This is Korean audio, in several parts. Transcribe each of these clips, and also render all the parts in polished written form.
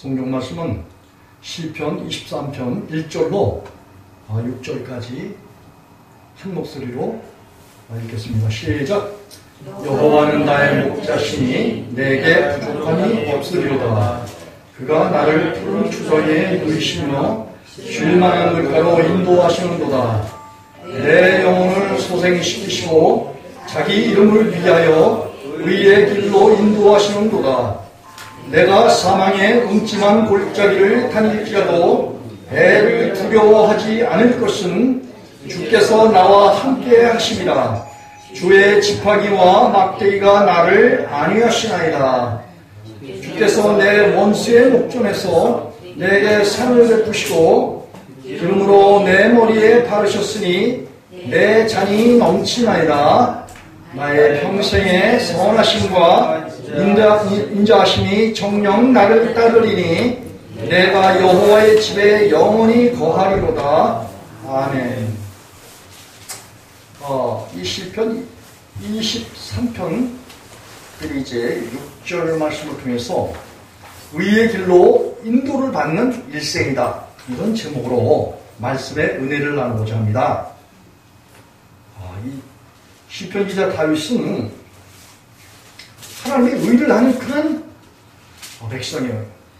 성경 말씀은 시편 23편 1절로 6절까지 한 목소리로 읽겠습니다. 시작. 여호와는 나의 목자시니 내게 부족함이 없으리로다. 그가 나를 푸른 추저에 누이시며 쉴 만한 물가로 인도하시는도다. 내 영혼을 소생시키시고 자기 이름을 위하여 의의 길로 인도하시는도다. 내가 사망의 음침한 골짜기를 다닐지라도 배를 두려워하지 않을 것은 주께서 나와 함께 하심이라. 주의 지팡이와 막대기가 나를 안위하시나이다. 주께서 내 원수의 목전에서 내게 상을 베푸시고 기름으로 내 머리에 바르셨으니 내 잔이 넘치나이다. 나의 평생의 선하심과 인자하심이 정녕 나를 따르리니 내가 여호와의 집에 영원히 거하리로다. 아멘. 이 시편 23편 그리고 이제 6절 말씀을 통해서 의의 길로 인도를 받는 일생이다, 이런 제목으로 말씀의 은혜를 나누고자 합니다. 이 시편 기자 다윗은 하나님의 의를 아는 그런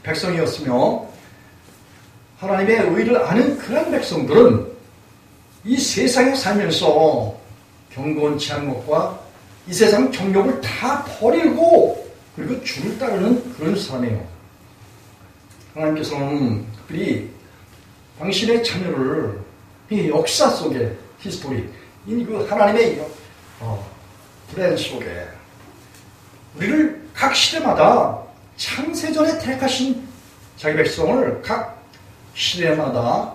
백성이었으며, 하나님의 의를 아는 그런 백성들은 이 세상에 살면서 경건치 않은 것과 이 세상 정욕을 다 버리고 그리고 주를 따르는 그런 사람이에요. 하나님께서는 특별히 당신의 자녀를 이 역사 속에, 히스토리, 그 하나님의 브랜 속에 우리를 각 시대마다 창세전에 택하신 자기 백성을 각 시대마다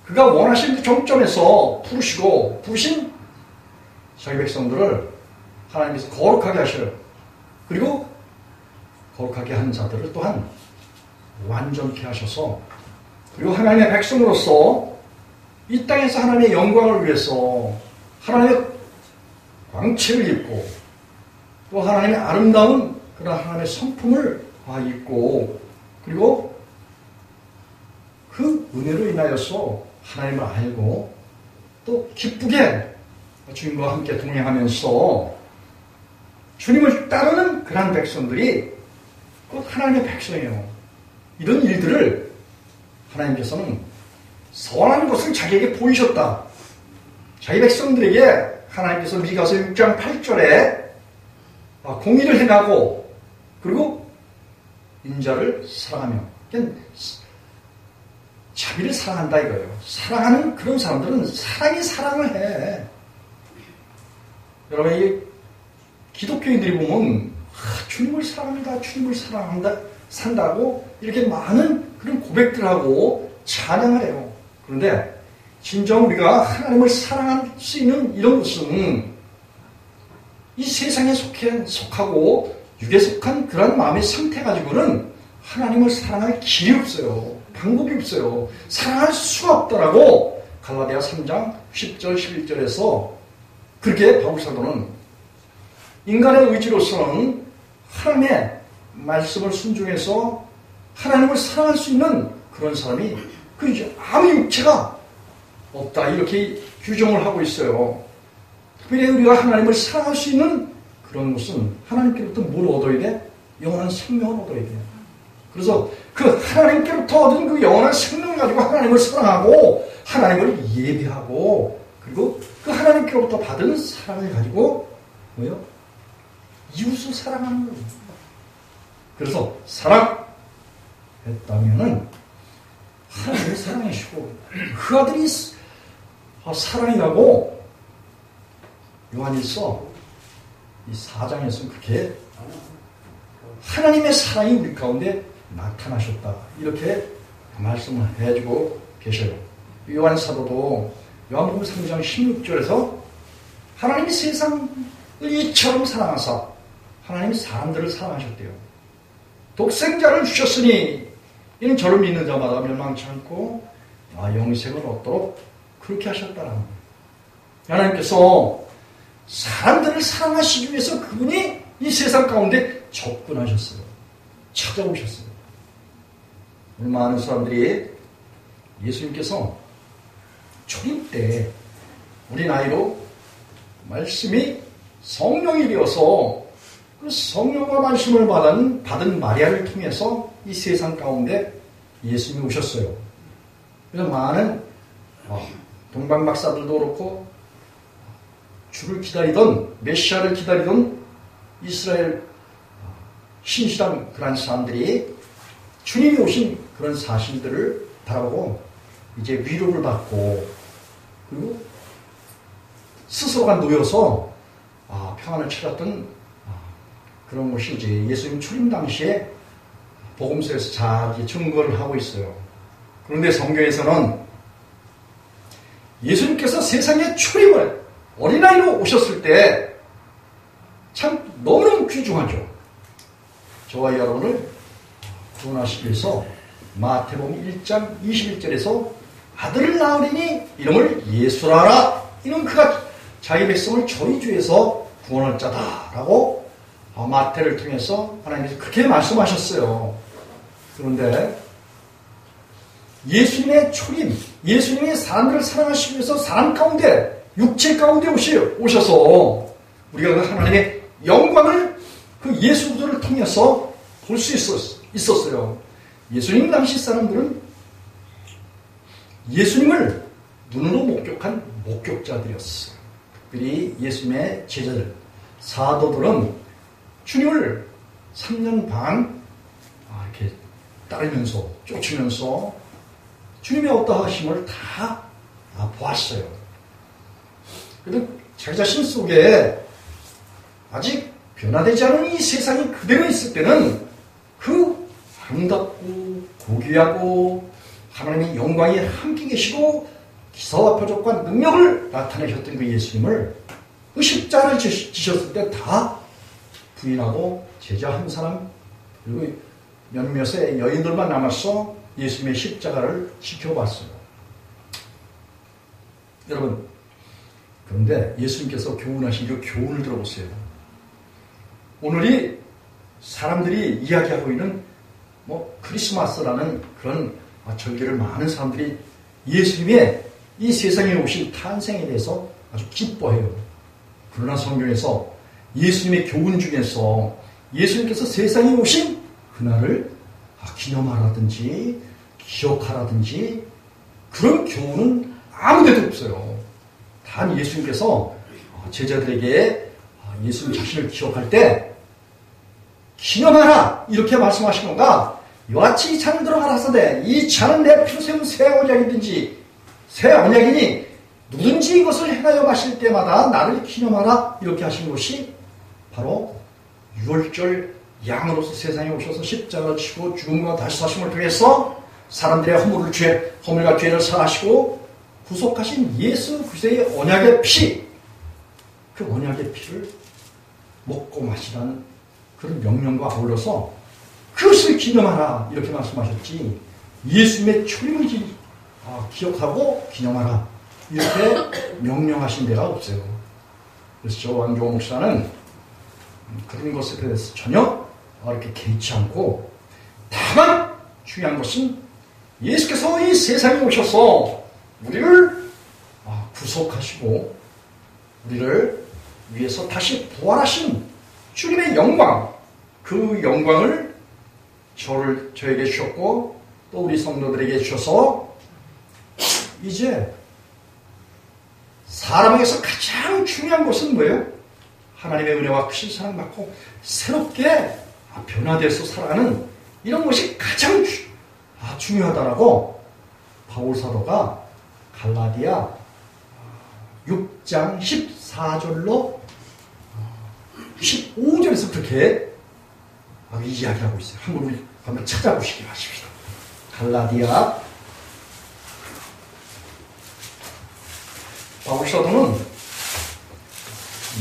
그가 원하신 그 정점에서 부르신 자기 백성들을 하나님께서 거룩하게 하셔요. 그리고 거룩하게 한 자들을 또한 완전케 하셔서, 그리고 하나님의 백성으로서 이 땅에서 하나님의 영광을 위해서 하나님의 광채를 입고 또 하나님의 아름다운 그런 하나님의 성품을 입고, 그리고 그 은혜로 인하여서 하나님을 알고 또 기쁘게 주님과 함께 동행하면서 주님을 따르는 그런 백성들이 꼭 하나님의 백성이에요. 이런 일들을 하나님께서는 선한 것을 자기에게 보이셨다. 자기 백성들에게 하나님께서 미가서 6장 8절에 공의를 행하고 그리고 인자를 사랑하며, 자비를 사랑한다 이거예요. 사랑하는 그런 사람들은 사랑이 사랑을 해. 여러분, 이 기독교인들이 보면 주님을 사랑합니다, 주님을 산다고 이렇게 많은 그런 고백들하고 찬양을 해요. 그런데 진정 우리가 하나님을 사랑할 수 있는 이런 것은 이 세상에 속하고 육에 속한 그런 마음의 상태 가지고는 하나님을 사랑할 길이 없어요. 방법이 없어요. 사랑할 수가 없더라고. 갈라디아 3장 10절 11절에서 그렇게 바울사도는 인간의 의지로서는 하나님의 말씀을 순종해서 하나님을 사랑할 수 있는 그런 사람이 아무 육체가 없다, 이렇게 규정을 하고 있어요. 특별히 우리가 하나님을 사랑할 수 있는 그런 것은 하나님께로부터 뭘 얻어야 돼? 영원한 생명을 얻어야 돼요. 그래서 그 하나님께로부터 얻은 그 영원한 생명을 가지고 하나님을 사랑하고 하나님을 예배하고 그리고 그 하나님께로부터 받은 사랑을 가지고 이웃을 사랑하는 거예요. 그래서 사랑했다면은 하나님이 사랑이시고 그 아들이 사랑이라고 요한일서 이 4장에서는 그렇게 하나님의 사랑이 우리 가운데 나타나셨다, 이렇게 말씀을 해주고 계셔요. 요한 사도도 요한복음 3장 16절에서 하나님이 세상을 이처럼 사랑하사 하나님이 사람들을 사랑하셨대요. 독생자를 주셨으니 이는 저를 믿는 자마다 멸망치 않고 영생을 얻도록 그렇게 하셨다라는 거예요. 하나님께서 사람들을 사랑하시기 위해서 그분이 이 세상 가운데 접근하셨어요. 찾아오셨어요. 오늘 많은 사람들이 예수님께서 초림 때 우리 나이로 말씀이 성령이 되어서 그 성령과 말씀을 받은 마리아를 통해서 이 세상 가운데 예수님이 오셨어요. 그래서 많은 동방 박사들도 그렇고 주를 기다리던 메시아를 기다리던 이스라엘 신실한 그런 사람들이 주님이 오신 그런 사실들을 바라보고 이제 위로를 받고 그리고 스스로가 놓여서 평안을 찾았던 그런 것이 이제 예수님 초림 당시에 복음서에서 잘 증거를 하고 있어요. 그런데 성경에서는 예수님께서 세상에 초림을 어린아이로 오셨을 때 참 너무너무 귀중하죠. 저와 여러분을 구원하시기 위해서 마태복음 1장 21절에서 아들을 낳으리니 이름을 예수라라. 이는 그가 자기 백성을 저희 주에서 구원할 자다라고 마태를 통해서 하나님께서 그렇게 말씀하셨어요. 그런데 예수님의 초림, 예수님이 사람들을 사랑하시기 위해서 사람 가운데, 육체 가운데 오셔서 우리가 그 하나님의 영광을 그 예수 그리스도를 통해서 볼 수 있었어요. 예수님 당시 사람들은 예수님을 눈으로 목격한 목격자들이었어요. 특별히 예수님의 제자들, 사도들은 주님을 3년 반 이렇게 따르면서 쫓으면서 주님의 어떠하심을 다 보았어요. 그래도 자기 자신 속에 아직 변화되지 않은 이 세상이 그대로 있을 때는 그 아름답고 고귀하고 하나님의 영광이 함께 계시고 기사와 표적과 능력을 나타내셨던 그 예수님을 그 십자가를 지셨을 때 다 부인하고 제자 한 사람 그리고 몇몇의 여인들만 남아서 예수님의 십자가를 지켜봤어요. 여러분, 그런데 예수님께서 교훈하신 그 교훈을 들어보세요. 오늘이 사람들이 이야기하고 있는 크리스마스라는 그런 절기를 많은 사람들이 예수님의 이 세상에 오신 탄생에 대해서 아주 기뻐해요. 그러나 성경에서 예수님의 교훈 중에서 예수님께서 세상에 오신 그날을 기념하라든지 기억하라든지 그런 교훈은 아무데도 없어요. 단 예수님께서 제자들에게 예수님 자신을 기억할 때 기념하라 이렇게 말씀하신 건가? 이와 같이 이 잔을 들어 가라사대 이 잔은 내 피로 세운 새 언약이든지 새 언약이니 누든지 이것을 행하여 마실 때마다 나를 기념하라 이렇게 하신 것이 바로 유월절 양으로서 세상에 오셔서 십자가를 치고 죽음과 다시 사심을 통해서 사람들의 허물과 죄를 사하시고 구속하신 예수 그리스도의 언약의 피, 그 언약의 피를 먹고 마시라는 그런 명령과 아울러서 그것을 기념하라 이렇게 말씀하셨지 예수님의 초림을 기억하고 기념하라 이렇게 명령하신 데가 없어요. 그래서 저 왕교호 목사는 그런 것에 대해서 전혀 이렇게 개의치 않고 다만 중요한 것은 예수께서 이 세상에 오셔서 우리를 구속하시고 우리를 위해서 다시 부활하신 주님의 영광, 그 영광을 저에게 주셨고 또 우리 성도들에게 주셔서 이제 사람에게서 가장 중요한 것은 뭐예요? 하나님의 은혜와 크신 사랑받고 새롭게 변화돼서 살아가는 이런 것이 가장 중요하다라고 바울 사도가 갈라디아 6장 14절로 15절에서 그렇게 이야기하고 있어요. 한번 찾아보시기 바랍니다. 갈라디아 바울 사도는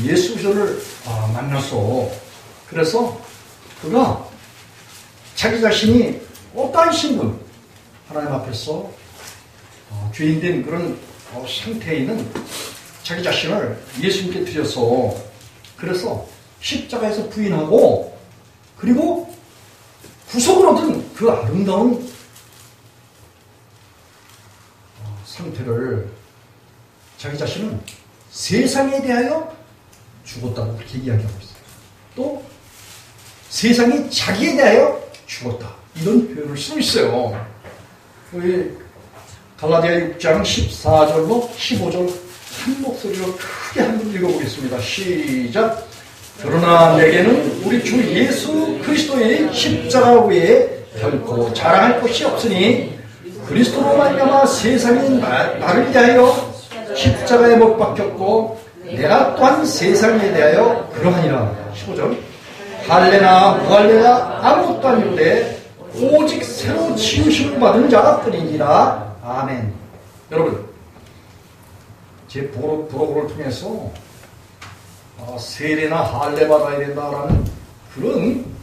예수 그리스도를 만나서 그래서 그가 자기 자신이 어떠한 신분 하나님 앞에서 죄인된 그런 상태에 있는 자기 자신을 예수님께 드려서 그래서 십자가에서 부인하고 그리고 구속을 얻은 그 아름다운 상태를 자기 자신은 세상에 대하여 죽었다고 그렇게 이야기하고 있어요. 또 세상이 자기에 대하여 죽었다. 이런 표현을 쓰고 있어요. 우리 갈라디아 6장 14절로 15절 한 목소리로 크게 한번 읽어보겠습니다. 시작. 그러나 내게는 우리 주 예수 그리스도의 십자가 외에 결코 자랑할 것이 없으니 그리스도로 말미암아 세상이 나를 위하여 십자가에 못 박혔고 내가 또한 세상에 대하여 그러하니라. 15절. 할례나 무할례나 아무것도 아니오되 오직 새로 지으심을 받은 자 뿐이니라. 아멘. 여러분, 제 브로그를 통해서 세례나 할례 받아야 된다라는 그런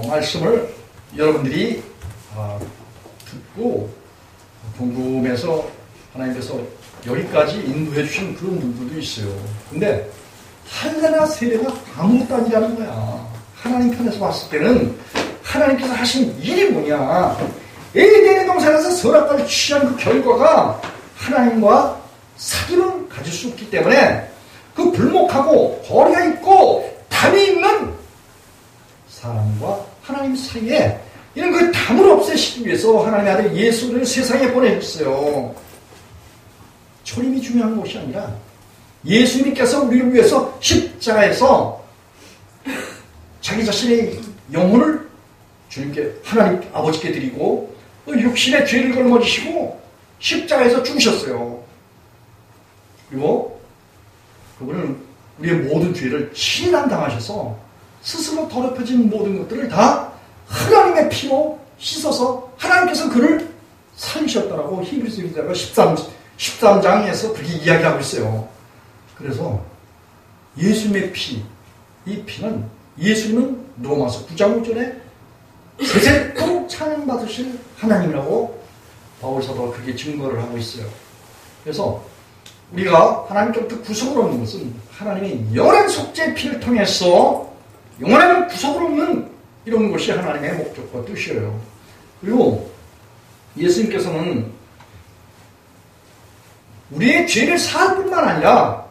말씀을 여러분들이 듣고 궁금해서 하나님께서 여기까지 인도해 주신 그런 분들도 있어요. 근데 할례나 세례가 아무것도 아니라는 거야. 하나님 편에서 봤을 때는 하나님께서 하신 일이 뭐냐. 에덴의 동산에서 선악과를 취한 그 결과가 하나님과 사귐을 가질 수 없기 때문에 그 불목하고 거리가 있고 담이 있는 사람과 하나님 사이에 이런 그 담을 없애시기 위해서 하나님의 아들 예수를 세상에 보내셨어요. 초림이 중요한 것이 아니라 예수님께서 우리를 위해서 십자가에서 자기 자신의 영혼을 주님께 하나님 아버지께 드리고 또 육신의 죄를 걸머지시고 십자가에서 죽으셨어요. 그리고 그분은 우리의 모든 죄를 친환당하셔서 스스로 더럽혀진 모든 것들을 다 하나님의 피로 씻어서 하나님께서 그를 살리셨다라고 히브리서 기자가 13장에서 그렇게 이야기하고 있어요. 그래서 예수님의 피, 이 피는 예수님은 로마서 9장 5절에 세세토록 찬양받으실 하나님이라고 바울 사도가 그렇게 증거를 하고 있어요. 그래서 우리가 하나님께로부터 구속을 얻는 것은 하나님의 영원한 속죄의 피를 통해서 영원한 구속을 얻는 이런 것이 하나님의 목적과 뜻이에요. 그리고 예수님께서는 우리의 죄를 사할 뿐만 아니라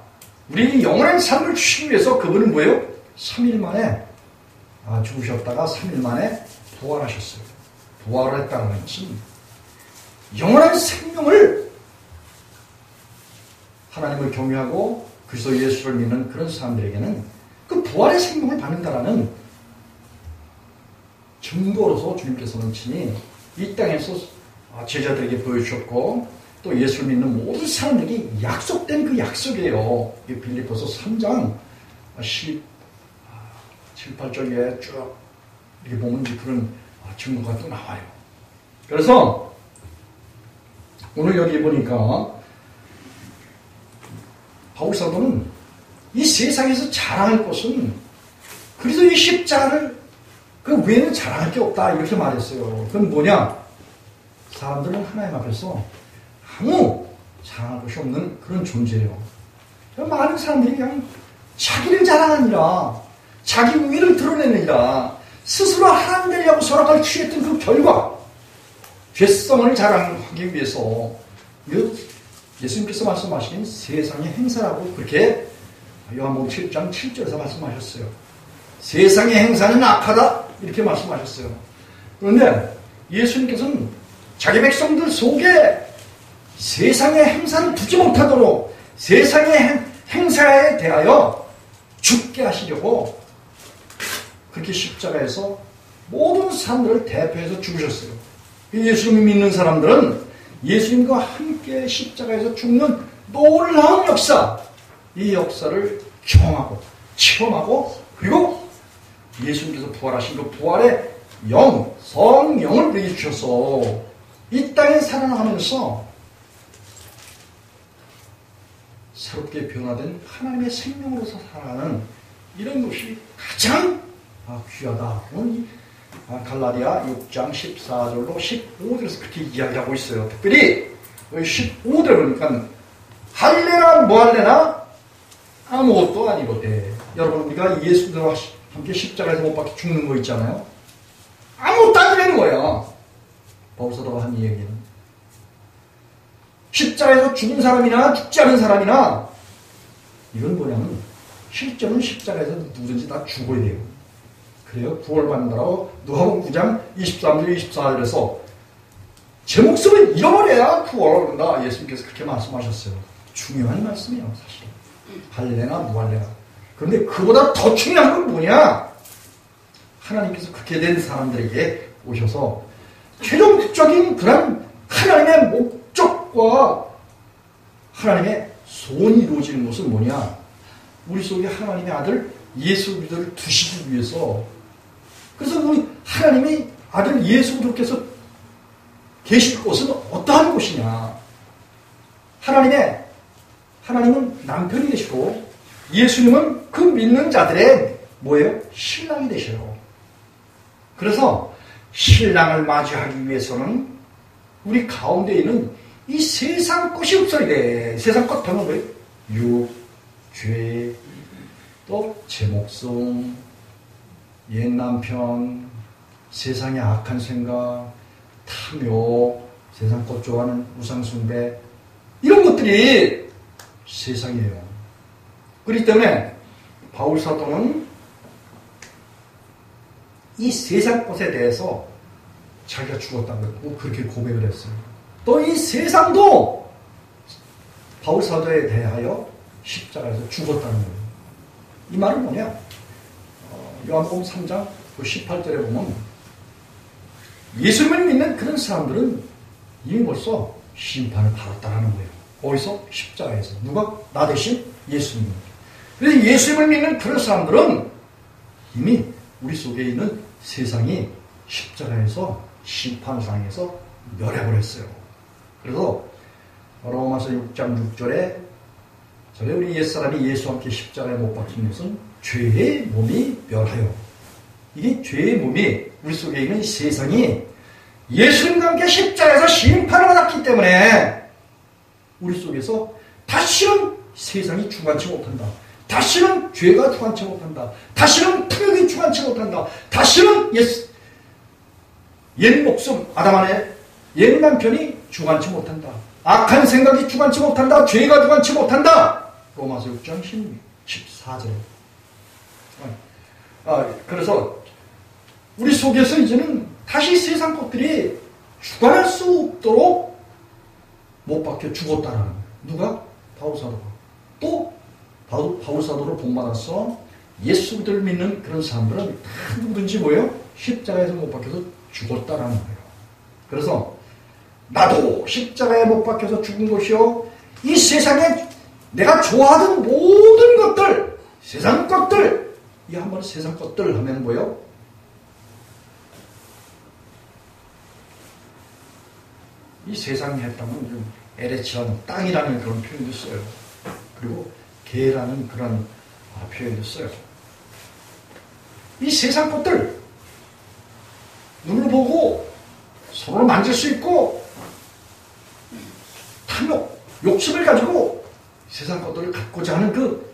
우리의 영원한 삶을 주시기 위해서 그분은 뭐예요? 3일 만에 죽으셨다가 3일 만에 부활하셨어요. 부활을 했다는 것은 영원한 생명을 하나님을 경외하고 그리스도 예수를 믿는 그런 사람들에게는 그 부활의 생명을 받는다라는 증거로서 주님께서는 친히 이 땅에서 제자들에게 보여주셨고 또 예수를 믿는 모든 사람들이 약속된 그 약속이에요. 빌립보서 3장 17, 18절에 쭉 이렇게 보면 그런 증거가 또 나와요. 그래서 오늘 여기 보니까 바울 사도는 이 세상에서 자랑할 것은 그리스도의 십자가를 그 외에는 자랑할 게 없다 이렇게 말했어요. 그건 뭐냐? 사람들은 하나님 앞에서 아무 자랑할 것이 없는 그런 존재예요. 많은 사람들이 그냥 자기를 자랑하니라 자기 우위를 드러내느니라 스스로 하나님 되려고 선악과를 취했던 그 결과 죄성을 자랑하기 위해서 예수님께서 말씀하신 세상의 행사라고 그렇게 요한복음 7장 7절에서 말씀하셨어요. 세상의 행사는 악하다 이렇게 말씀하셨어요. 그런데 예수님께서는 자기 백성들 속에 세상의 행사를 두지 못하도록 세상의 행사에 대하여 죽게 하시려고 그렇게 십자가에서 모든 사람들을 대표해서 죽으셨어요. 예수님 믿는 사람들은 예수님과 함께 십자가에서 죽는 놀라운 역사, 이 역사를 경험하고 체험하고 그리고 예수님께서 부활하신 그 부활의 영, 성령을 우리에게 주셔서 이 땅에 살아나가면서 새롭게 변화된 하나님의 생명으로서 살아가는 이런 것이 가장 귀하다. 갈라디아 6장 14절로 15절에서 그렇게 이야기하고 있어요. 특별히 15절을 보니까 할례나 뭐할례나 아무것도 아니거든. 여러분 우리가 예수님과 함께 십자가에서 못 박혀 죽는 거 있잖아요. 아무것도 아니라는 거야. 바울 사도가 한 얘기는 십자가에서 죽은 사람이나 죽지 않은 사람이나 이건 뭐냐면 실제로는 십자가에서 누구든지 다 죽어야 돼요. 그래요. 구원받는다라고 누가복음 9장 23절 24절에서 제 목숨을 잃어버려야 구원을 얻는다. 예수님께서 그렇게 말씀하셨어요. 중요한 말씀이에요. 사실 할래나 무할래나. 그런데 그보다 더 중요한 건 뭐냐? 하나님께서 그렇게 된 사람들에게 오셔서 최종적인 그런 하나님의 목적과 하나님의 소원이 이루어지는 것은 뭐냐? 우리 속에 하나님의 아들 예수 그리스도를 두시기 위해서. 그래서 우리 하나님의 아들 예수 그리스도께서 계실 곳은 어떠한 곳이냐? 하나님은 남편이 되시고 예수님은 그 믿는 자들의 뭐예요? 신랑이 되셔요. 그래서 신랑을 맞이하기 위해서는 우리 가운데 있는 이 세상 것이 없어야 돼. 세상 것 하면 뭐예요? 육, 죄, 또 제 목숨, 옛 남편, 세상의 악한 생각, 탐욕, 세상 것 좋아하는 우상숭배, 이런 것들이 세상이에요. 그렇기 때문에 바울 사도는 이 세상 것에 대해서 자기가 죽었다는 걸 그렇게 고백을 했어요. 또 이 세상도 바울 사도에 대하여 십자가에서 죽었다는 거예요. 이 말은 뭐냐? 요한복음 3장 18절에 보면 예수님을 믿는 그런 사람들은 이미 벌써 심판을 받았다는 거예요. 어디서? 십자가에서. 누가? 나 대신 예수님. 그래서 예수님을 믿는 그런 사람들은 이미 우리 속에 있는 세상이 십자가에서 심판상에서 멸해버렸어요. 그래서 로마서 6장 6절에 저래 우리 옛사람이 예수와 함께 십자가에 못 박힌 것은 죄의 몸이 멸하여. 이게 죄의 몸이 우리 속에 있는 세상이 예수님과 함께 십자가에서 심판을 받았기 때문에 우리 속에서 다시는 세상이 주관치 못한다. 다시는 죄가 주관치 못한다. 다시는 탐욕이 주관치 못한다. 다시는 옛 목숨, 아담 안에 옛 남편이 주관치 못한다. 악한 생각이 주관치 못한다. 죄가 주관치 못한다. 로마서 6장 14절. 그래서 우리 속에서 이제는 다시 세상 것들이 주관할 수 없도록 못 박혀 죽었다라는 거예요. 누가? 바울사도가. 또 바울사도를 본받아서 예수를 믿는 그런 사람들은 다 누구든지 뭐예요? 십자가에서 못 박혀서 죽었다라는 거예요. 그래서 나도 십자가에 못 박혀서 죽은 것이요, 이 세상에 내가 좋아하던 모든 것들, 세상 것들, 이 한번 세상 것들 하면 뭐예요? 이 세상에 했다면 에레치라는 땅이라는 그런 표현도 써요. 그리고 개라는 그런 표현도 써요. 이 세상 것들 눈으로 보고 손으로 만질 수 있고 탐욕, 욕심을 가지고 세상 것들을 갖고자 하는 그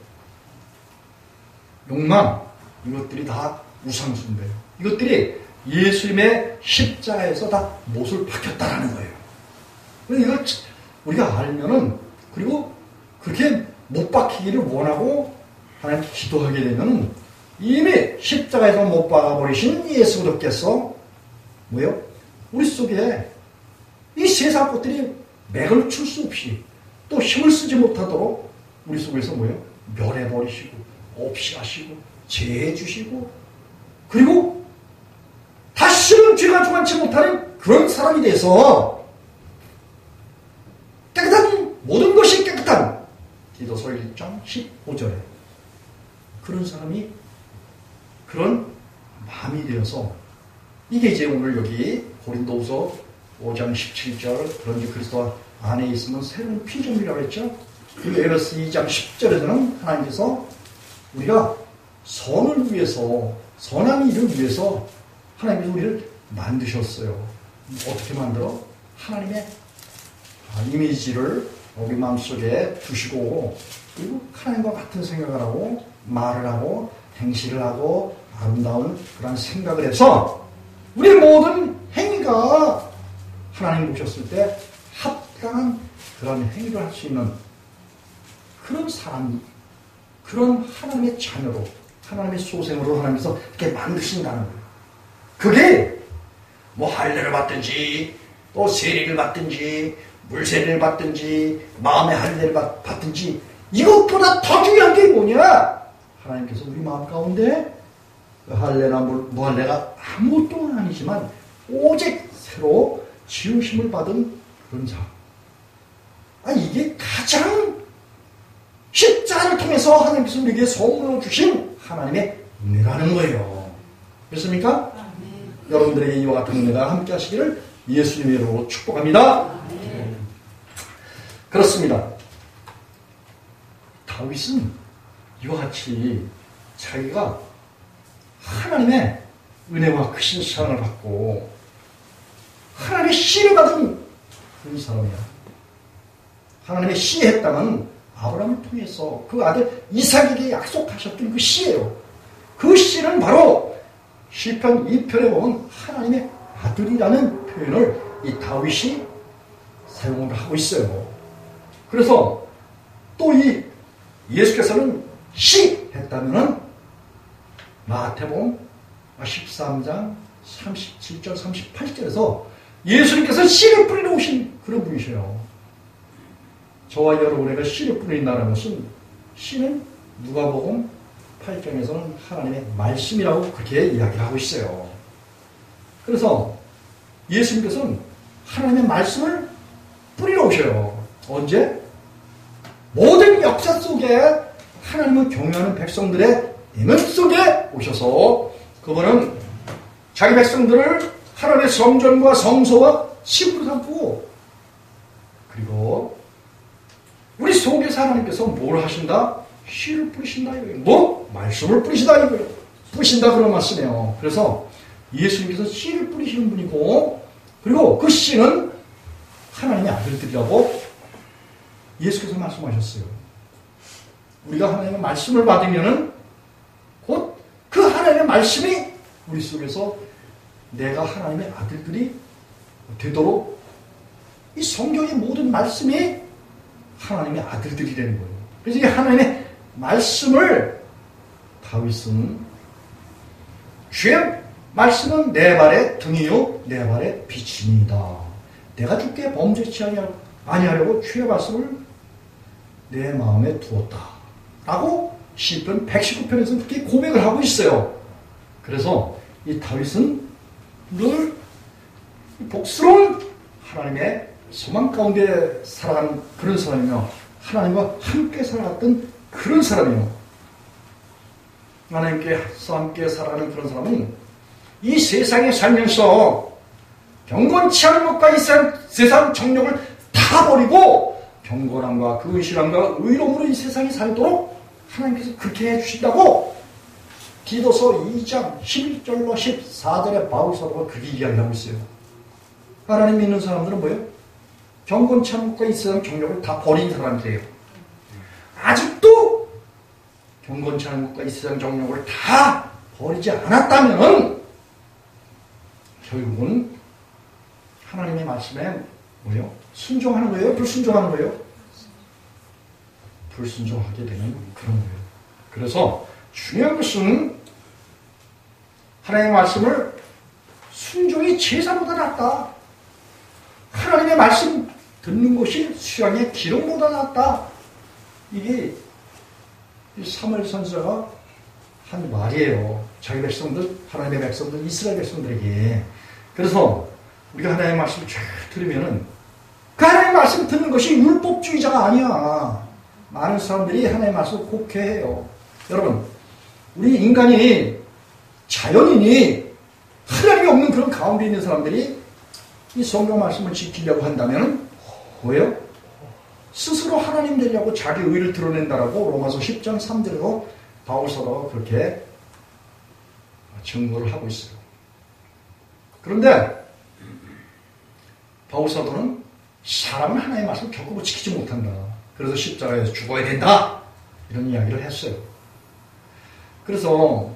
욕망, 이것들이 다 우상숭배예요. 이것들이 예수님의 십자가에서 다 못을 박혔다라는 거예요. 이걸 우리가 알면은, 그리고 그렇게 못 박히기를 원하고 하나님께 기도하게 되면은 이미 십자가에서 못 박아버리신 예수 그리스도께서 뭐예요? 우리 속에 이 세상 것들이 맥을 출 수 없이 또 힘을 쓰지 못하도록 우리 속에서 뭐예요? 멸해버리시고 없이 하시고 제해 주시고, 그리고 다시는 죄가 주관치 못하는 그런 사람이 돼서 깨끗한, 모든 것이 깨끗한 디도서 1장 15절에 그런 사람이, 그런 마음이 되어서, 이게 이제 오늘 여기 고린도후서 5장 17절, 그런지 그리스도 안에 있으면 새로운 피조물이라고 했죠. 그리고 에베소 2장 10절에서는 하나님께서 우리가 선을 위해서, 선한 일을 위해서 하나님께서 우리를 만드셨어요. 어떻게 만들어? 하나님의 이미지를 우리 마음속에 두시고, 그리고 하나님과 같은 생각을 하고 말을 하고 행실을 하고 아름다운 그런 생각을 해서 우리 모든 행위가 하나님 보셨을 때 합당한 그런 행위를 할 수 있는 그런 사람, 그런 하나님의 자녀로, 하나님의 소생으로 하나님께서 이렇게 만드신다는 거예요. 그게 뭐 할례를 받든지 또 세례를 받든지 물세례를 받든지 마음의 할례를 받든지 이것보다 더 중요한 게 뭐냐? 하나님께서 우리 마음 가운데 그 할례나 무할례가 아무것도 아니지만 오직 새로 지으심을 받은 그런 사람. 이게 가장 십자가를 통해서 하나님께서 우리에게 선물로 주신 하나님의 은혜라는 거예요. 그렇습니까? 여러분들에게 이와 같은 은혜가 함께 하시기를 예수님의 이름으로 축복합니다. 그렇습니다. 다윗은 이와 같이 자기가 하나님의 은혜와 크신 사랑을 받고 하나님의 씨를 받은 그런 사람이야. 하나님의 씨의 땅은 아브라함을 통해서 그 아들 이삭에게 약속하셨던 그 씨예요. 그 씨는 바로 시편 2편에 보면 하나님의 아들이라는 표현을 이 다윗이 사용을 하고 있어요. 그래서 또 이 예수께서는 씨 했다면은 마태복음 13장 37절 38절에서 예수님께서 씨를 뿌리러 오신 그런 분이셔요. 저와 여러분에게 씨를 뿌린다는 것은 씨는 누가복음 8장에서는 하나님의 말씀이라고 그렇게 이야기를 하고 있어요. 그래서 예수님께서는 하나님의 말씀을 뿌리러 오셔요. 언제? 모든 역사 속에 하나님을 경외하는 백성들의 내면 속에 오셔서 그분은 자기 백성들을 하나님의 성전과 성소와 집으로 삼고 그리고 우리 속에서 하나님께서 뭘 하신다? 씨를 뿌리신다 이거예요. 뭐? 말씀을 뿌리신다 이거예요. 뿌리신다 그런 말씀이에요. 그래서 예수님께서 씨를 뿌리시는 분이고 그리고 그 씨는 하나님의 아들들이라고 예수께서 말씀하셨어요. 우리가 하나님의 말씀을 받으면은 곧 그 하나님의 말씀이 우리 속에서 내가 하나님의 아들들이 되도록 이 성경의 모든 말씀이 하나님의 아들들이라는 거예요. 그래서 이 하나님의 말씀을 다윗은 주의 말씀은 내 발의 등이요 내 발의 빛이니이다. 내가 주께 범죄치 아니하려고 주의 말씀을 내 마음에 두었다. 라고 시편 119편에서 그렇게 고백을 하고 있어요. 그래서 이 다윗은 늘 복스러운 하나님의 소망 가운데 살아가는 그런 사람이며 하나님과 함께 살아갔던 그런 사람이요. 하나님께서 함께 살아가는 그런 사람은 이 세상에 살면서 경건치 않은 것과 이 세상 정욕을 다 버리고 경건함과 근실함과 의로움으로 이 세상에 살도록 하나님께서 그렇게 해주신다고 디도서 2장 11절로 14절에 바울 사도가 그렇게 이야기하고 있어요. 하나님 믿는 사람들은 뭐예요? 경건치 않은 것과 이 세상 정욕을 다 버린 사람들이에요. 아직도 경건치 않은 것과 이 세상 정욕을 다 버리지 않았다면 결국은 하나님의 말씀에 뭐예요? 순종하는 거예요? 불순종하는 거예요? 불순종하게 되는 그런 거예요. 그래서 중요한 것은 하나님의 말씀을 순종이 제사보다 낫다. 하나님의 말씀 듣는 것이 수양의 기름보다 낫다. 이게 사무엘 선지자가 한 말이에요. 자기 백성들, 하나님의 백성들, 이스라엘 백성들에게. 그래서 우리가 하나님의 말씀을 쫙 들으면은 그 하나님의 말씀 듣는 것이 율법주의자가 아니야. 많은 사람들이 하나님의 말씀을 곡해해요. 여러분, 우리 인간이 자연인이 하나님이 없는 그런 가운데 있는 사람들이 이 성경 말씀을 지키려고 한다면 뭐예요? 스스로 하나님 되려고 자기 의를 드러낸다라고 로마서 10장 3절로 바울 사도가 그렇게 증거를 하고 있어요. 그런데 바울 사도는 사람은 하나님의 말씀을 결코 지키지 못한다. 그래서 십자가에서 죽어야 된다. 이런 이야기를 했어요. 그래서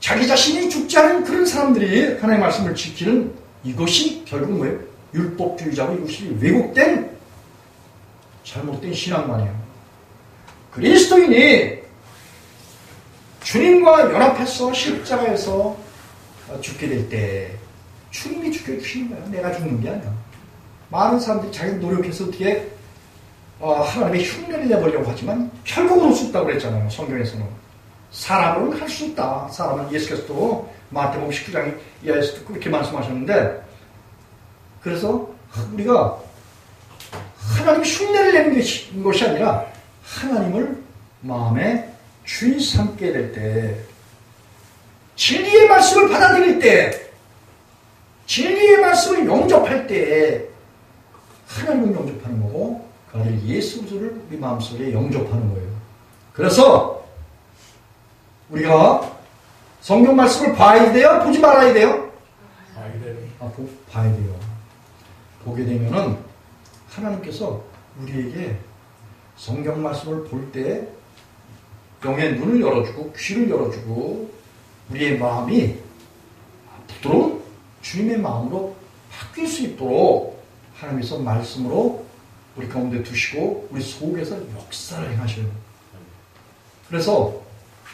자기 자신이 죽지 않은 그런 사람들이 하나님의 말씀을 지키는 이것이 결국 뭐예요? 율법주의자고 이것이 왜곡된 잘못된 신앙만이에요. 그리스도인이 주님과 연합해서 십자가에서 죽게 될 때 주님이 죽여주시는 거예요. 내가 죽는 게 아니야. 많은 사람들이 자기 노력해서 어떻게 하나님의 흉내를 내보려고 하지만 결국은 할 수 없다고 그랬잖아요. 성경에서는. 사람으로는 할 수 없다. 사람은 예수께서도 마태복음 19장 이하에서도 그렇게 말씀하셨는데, 그래서 우리가 하나님의 흉내를 내는 것이 아니라 하나님을 마음에 주인 삼게 될 때, 진리의 말씀을 받아들일 때, 진리의 말씀을 영접할 때 하나님을 영접하는 거고 그 아들 예수 그리스도를 우리 마음속에 영접하는 거예요. 그래서 우리가 성경 말씀을 봐야 돼요? 보지 말아야 돼요? 봐야 돼요. 보게 되면은 하나님께서 우리에게 성경 말씀을 볼 때 영의 눈을 열어주고 귀를 열어주고 우리의 마음이 부드러운 주님의 마음으로 바뀔 수 있도록 하나님께서 말씀으로 우리 가운데 두시고 우리 속에서 역사를 행하셔요. 그래서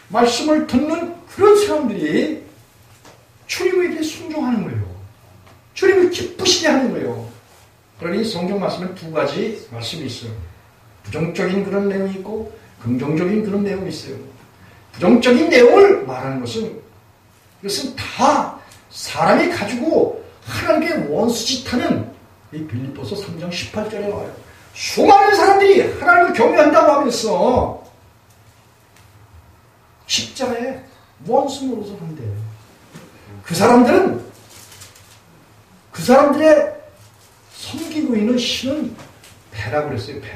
말씀을 듣는 그런 사람들이 주님에게 순종하는 거예요. 주님을 기쁘시게 하는 거예요. 그러니 성경 말씀에 두 가지 말씀이 있어요. 부정적인 그런 내용이 있고 긍정적인 그런 내용이 있어요. 부정적인 내용을 말하는 것은 이것은 다 사람이 가지고 하나님께 원수짓하는 이 빌립보서 3장 18절에 나와요. 수많은 사람들이 하나님을 경외한다고 하면서 십자가에 원수 노릇을 한대요. 그 사람들의 섬기고 있는 신은 배라고 그랬어요. 배.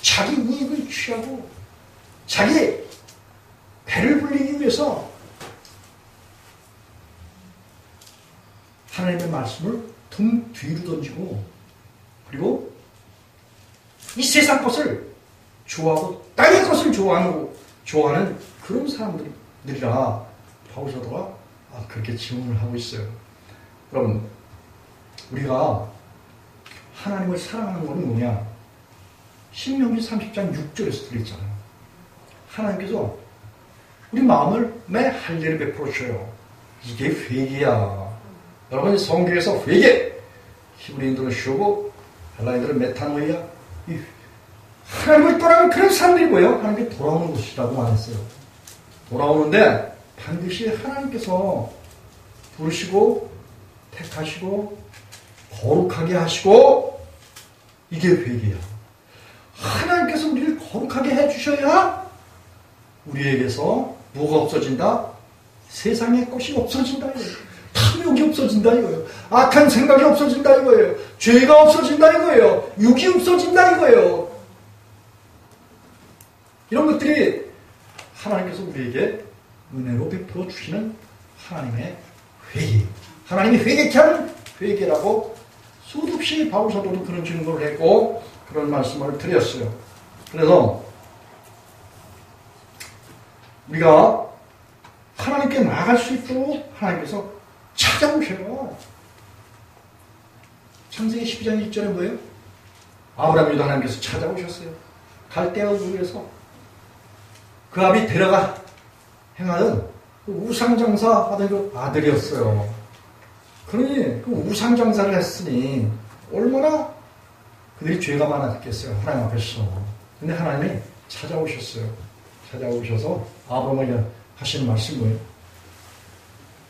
자기 이익을 취하고 자기 배를 불리기 위해서 하나님의 말씀을 등 뒤로 던지고 그리고 이 세상 것을 좋아하고 땅의 것을 좋아하는 그런 사람들이라 바울 사도가 그렇게 증언을 하고 있어요. 여러분, 우리가 하나님을 사랑하는 것은 뭐냐? 신명기 30장 6절에서 들었잖아요. 하나님께서 우리 마음을 매 할례를 베풀어 주셔요. 이게 회개야. 여러분, 성경에서 회개, 히브리인들은 슈고 헬라인들은 메타노이야. 하나님을 떠나는 그런 사람들이 뭐예요? 하나님께 돌아오는 것이라고 말했어요. 돌아오는데 반드시 하나님께서 부르시고 택하시고 거룩하게 하시고 이게 회개야. 하나님께서 우리를 거룩하게 해주셔야 우리에게서 뭐가 없어진다? 세상의 것이 없어진다 이거예요. 탐욕이 없어진다 이거예요. 악한 생각이 없어진다 이거예요. 죄가 없어진다 이거예요. 육이 없어진다 이거예요. 이런 것들이 하나님께서 우리에게 은혜로 베풀어 주시는 하나님의 회개. 하나님이 회개케 하는 회개라고 수도 없이 바울 사도도 그런 증거를 했고 그런 말씀을 드렸어요. 그래서 우리가 하나님께 나아갈 수 있도록 하나님께서 찾아오셔요. 창세기 12장 1절에 뭐예요? 아브라함에도 하나님께서 찾아오셨어요. 갈대아 우에서 그 아비 데려가 행하던 그 우상장사 하던 그 아들이었어요. 그러니 그 우상장사를 했으니 얼마나 그들이 죄가 많았겠어요. 하나님 앞에서. 근데 하나님이 찾아오셨어요. 찾아오셔서 아브라함에게 하시는 말씀이 뭐예요?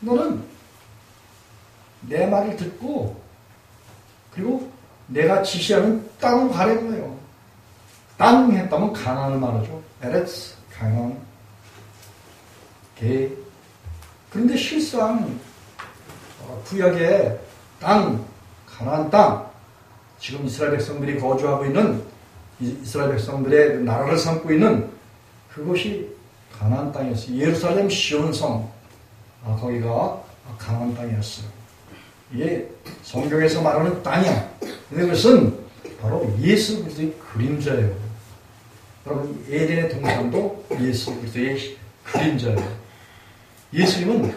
너는 내 말을 듣고 그리고 내가 지시하는 땅을 가라는 거예요. 땅 했다면 가나안을 말하죠. 에레츠, 가나안, 게. 그런데 실상 구약의 땅, 가나안 땅, 지금 이스라엘 백성들이 거주하고 있는 이스라엘 백성들의 나라를 삼고 있는 그것이 가나안 땅이었어요. 예루살렘 시온성, 거기가 가나안 땅이었어요. 이게 성경에서 말하는 땅이야. 근데 그것은 바로 예수 그리스도의 그림자예요. 여러분, 에덴의 동산도 예수 그리스도의 그림자예요. 예수님은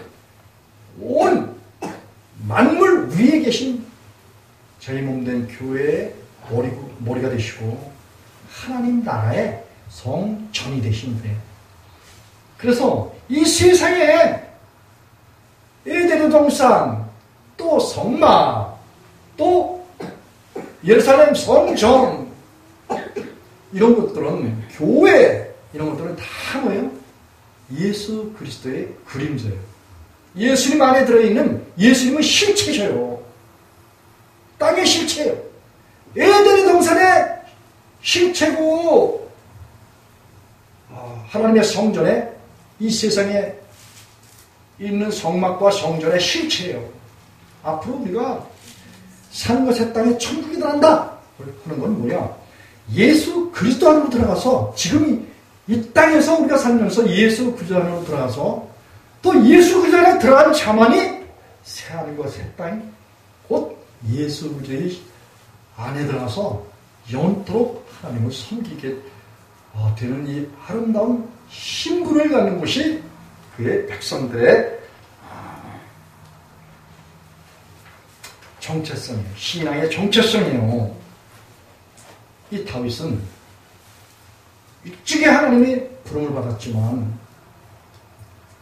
온 만물 위에 계신 저희 몸된 교회의 머리가 되시고 하나님 나라의 성전이 되신 분이에요. 그래서 이 세상에 에덴의 동산, 또 성막, 또 예루살렘 성전, 이런 것들은, 교회, 이런 것들은 다 뭐예요? 예수 그리스도의 그림자예요. 예수님 안에 들어있는 예수님은 실체셔요. 땅의 실체예요. 에덴의 동산의 실체고, 하나님의 성전에, 이 세상에 있는 성막과 성전의 실체예요. 앞으로 우리가 사는 것의 땅에 천국이 들어간다 하는 건 뭐야? 예수 그리스도 안으로 들어가서, 지금 이 땅에서 우리가 살면서 예수 그리스도 안으로 들어가서, 또 예수 그리스도 안에 들어간 자만이 새하늘과 새 땅이 곧 예수 그리스도의 안에 들어가서 영원토록 하나님을 섬기게 되는 이 아름다운 신분을 갖는 곳이 그의 백성들의 정체성이에요. 신앙의 정체성이에요. 이 다윗은 일찍이 하나님이 부름을 받았지만,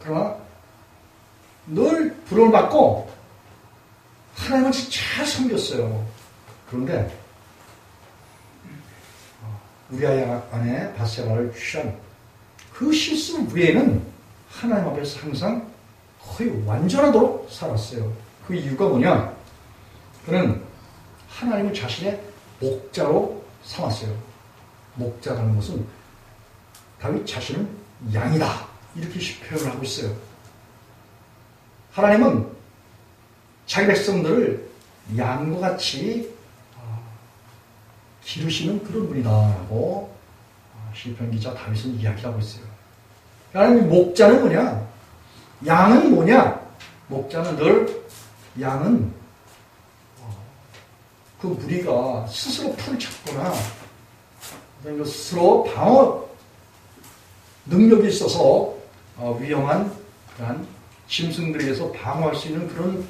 그러나 늘 부름을 받고 하나님을 잘 섬겼어요. 그런데 우리아의 아내 바세바를 취한 그 실수 외에는 하나님 앞에서 항상 거의 완전하도록 살았어요. 그 이유가 뭐냐? 그는 하나님을 자신의 목자로 삼았어요. 목자라는 것은 다윗 자신은 양이다, 이렇게 표현을 하고 있어요. 하나님은 자기 백성들을 양과 같이 기르시는 그런 분이다라고 시편 기자 다윗은 이야기하고 있어요. 하나님 목자는 뭐냐? 양은 뭐냐? 목자는 늘, 양은 그 무리가 스스로 풀을 찾거나 스스로 방어 능력이 있어서 위험한 그런 짐승들에게서 방어할 수 있는 그런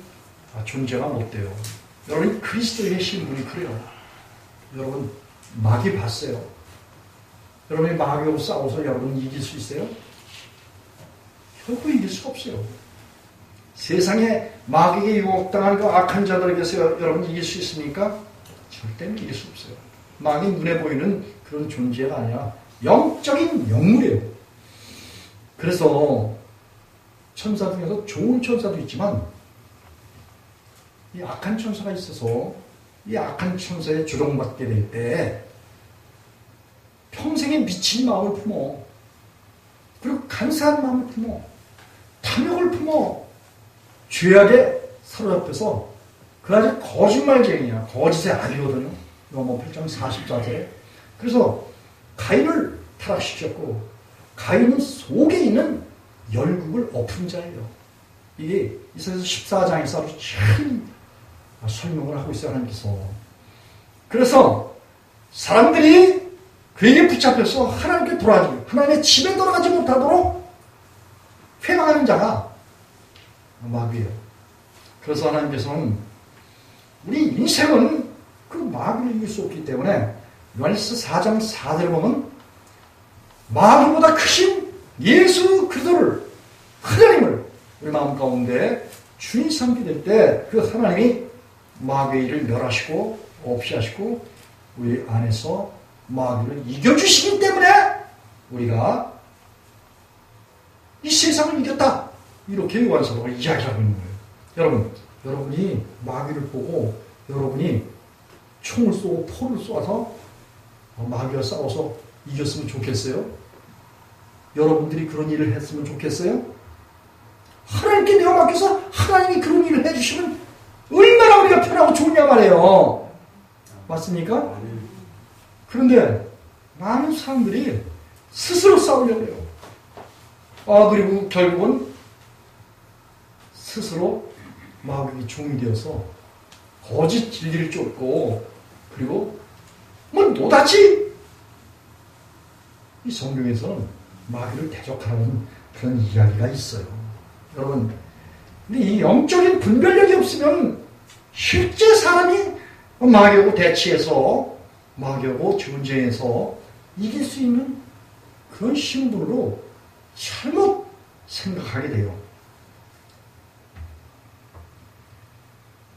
존재가 못 돼요. 여러분, 그리스도의 신분이 그래요. 여러분, 마귀 봤어요? 여러분이 마귀하고 싸워서 여러분 이길 수 있어요? 결코 이길 수가 없어요. 세상에 마귀에게 유혹당한 그 악한 자들에게서 여러분 이길 수 있습니까? 절대로 이길 수 없어요. 마귀 눈에 보이는 그런 존재가 아니라 영적인 영물이에요. 그래서 천사 중에서 좋은 천사도 있지만 이 악한 천사가 있어서 이 악한 천사에 조종받게 될 때 평생에 미친 마음을 품어, 그리고 간사한 마음을 품어, 탐욕을 품어 죄악에 사로잡혀서 그 아주 거짓말쟁이야. 거짓의 아비거든요. 로마 8장 44절에. 그래서 가인을 타락시켰고, 가인은 속에 있는 열국을 엎은 자예요. 이게 이사야서 14장에서 아주 참 설명을 하고 있어요, 하나님께서. 그래서 사람들이 그에게 붙잡혀서 하나님께 돌아가지, 하나님의 집에 돌아가지 못하도록 회방하는 자가 마귀예요. 그래서 하나님께서는 우리 인생은 그 마귀를 이길 수 없기 때문에 요한일서 4장 4절을 보면 마귀보다 크신 예수 그리스도를, 하나님을 우리 마음 가운데 주인 삼게 될 때 그 하나님이 마귀의 일을 멸하시고 없이 하시고 우리 안에서 마귀를 이겨주시기 때문에 우리가 이 세상을 이겼다, 이렇게 요한서로가 이야기하고 있는 거예요. 여러분이 마귀를 보고 여러분이 총을 쏘고 포를 쏘아서 마귀와 싸워서 이겼으면 좋겠어요? 여러분들이 그런 일을 했으면 좋겠어요? 하나님께 내가 맡겨서 하나님이 그런 일을 해주시면 얼마나 우리가 편하고 좋냐 말이에요. 맞습니까? 그런데 많은 사람들이 스스로 싸우려고 해요. 그리고 결국은 스스로 마귀의 종이 되어서 거짓 진리를 쫓고, 그리고 노다지, 이 성경에서는 마귀를 대적하라는 그런 이야기가 있어요. 여러분, 근데 이 영적인 분별력이 없으면 실제 사람이 마귀하고 대치해서 마귀하고 전쟁에서 이길 수 있는 그런 신분으로 잘못 생각하게 돼요.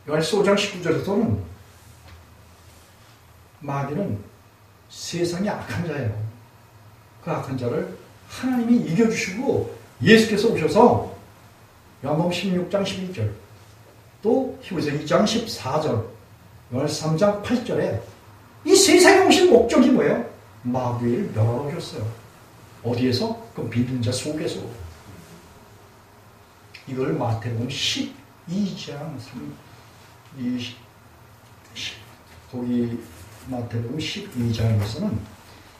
요한일서 5장 19절에서는 마귀는 세상의 악한 자예요. 그 악한 자를 하나님이 이겨주시고 예수께서 오셔서 요한복음 16장 12절 또 히브리서 2장 14절 요한일서 3장 8절에 이 세상에 오신 목적이 뭐예요? 마귀를 멸하러 오셨어요. 어디에서? 그 믿는 자 속에서. 이걸 마태복음 12장 20, 거기 마태복음 12장에서는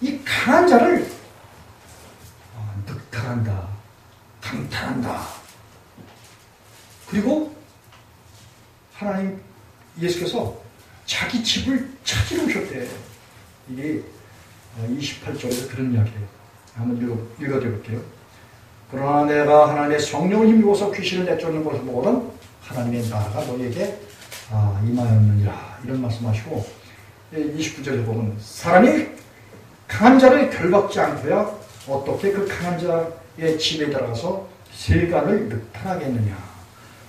이 강한 자를 늑탈한다, 강탈한다. 그리고 하나님 예수께서 자기 집을 찾으러 오셨대. 이게 28절에서 그런 이야기예요. 한번 읽어드릴게요. 그러나 내가 하나님의 성령을 힘입어서 귀신을 내쫓는 것을 보거든 하나님의 나라가 너희에게 임하였느니라. 이런 말씀하시고 29절에 보면 사람이 강한 자를 결박지 않고야 어떻게 그 강한 자의 집에 들어가서 세간을 늑탈하겠느냐.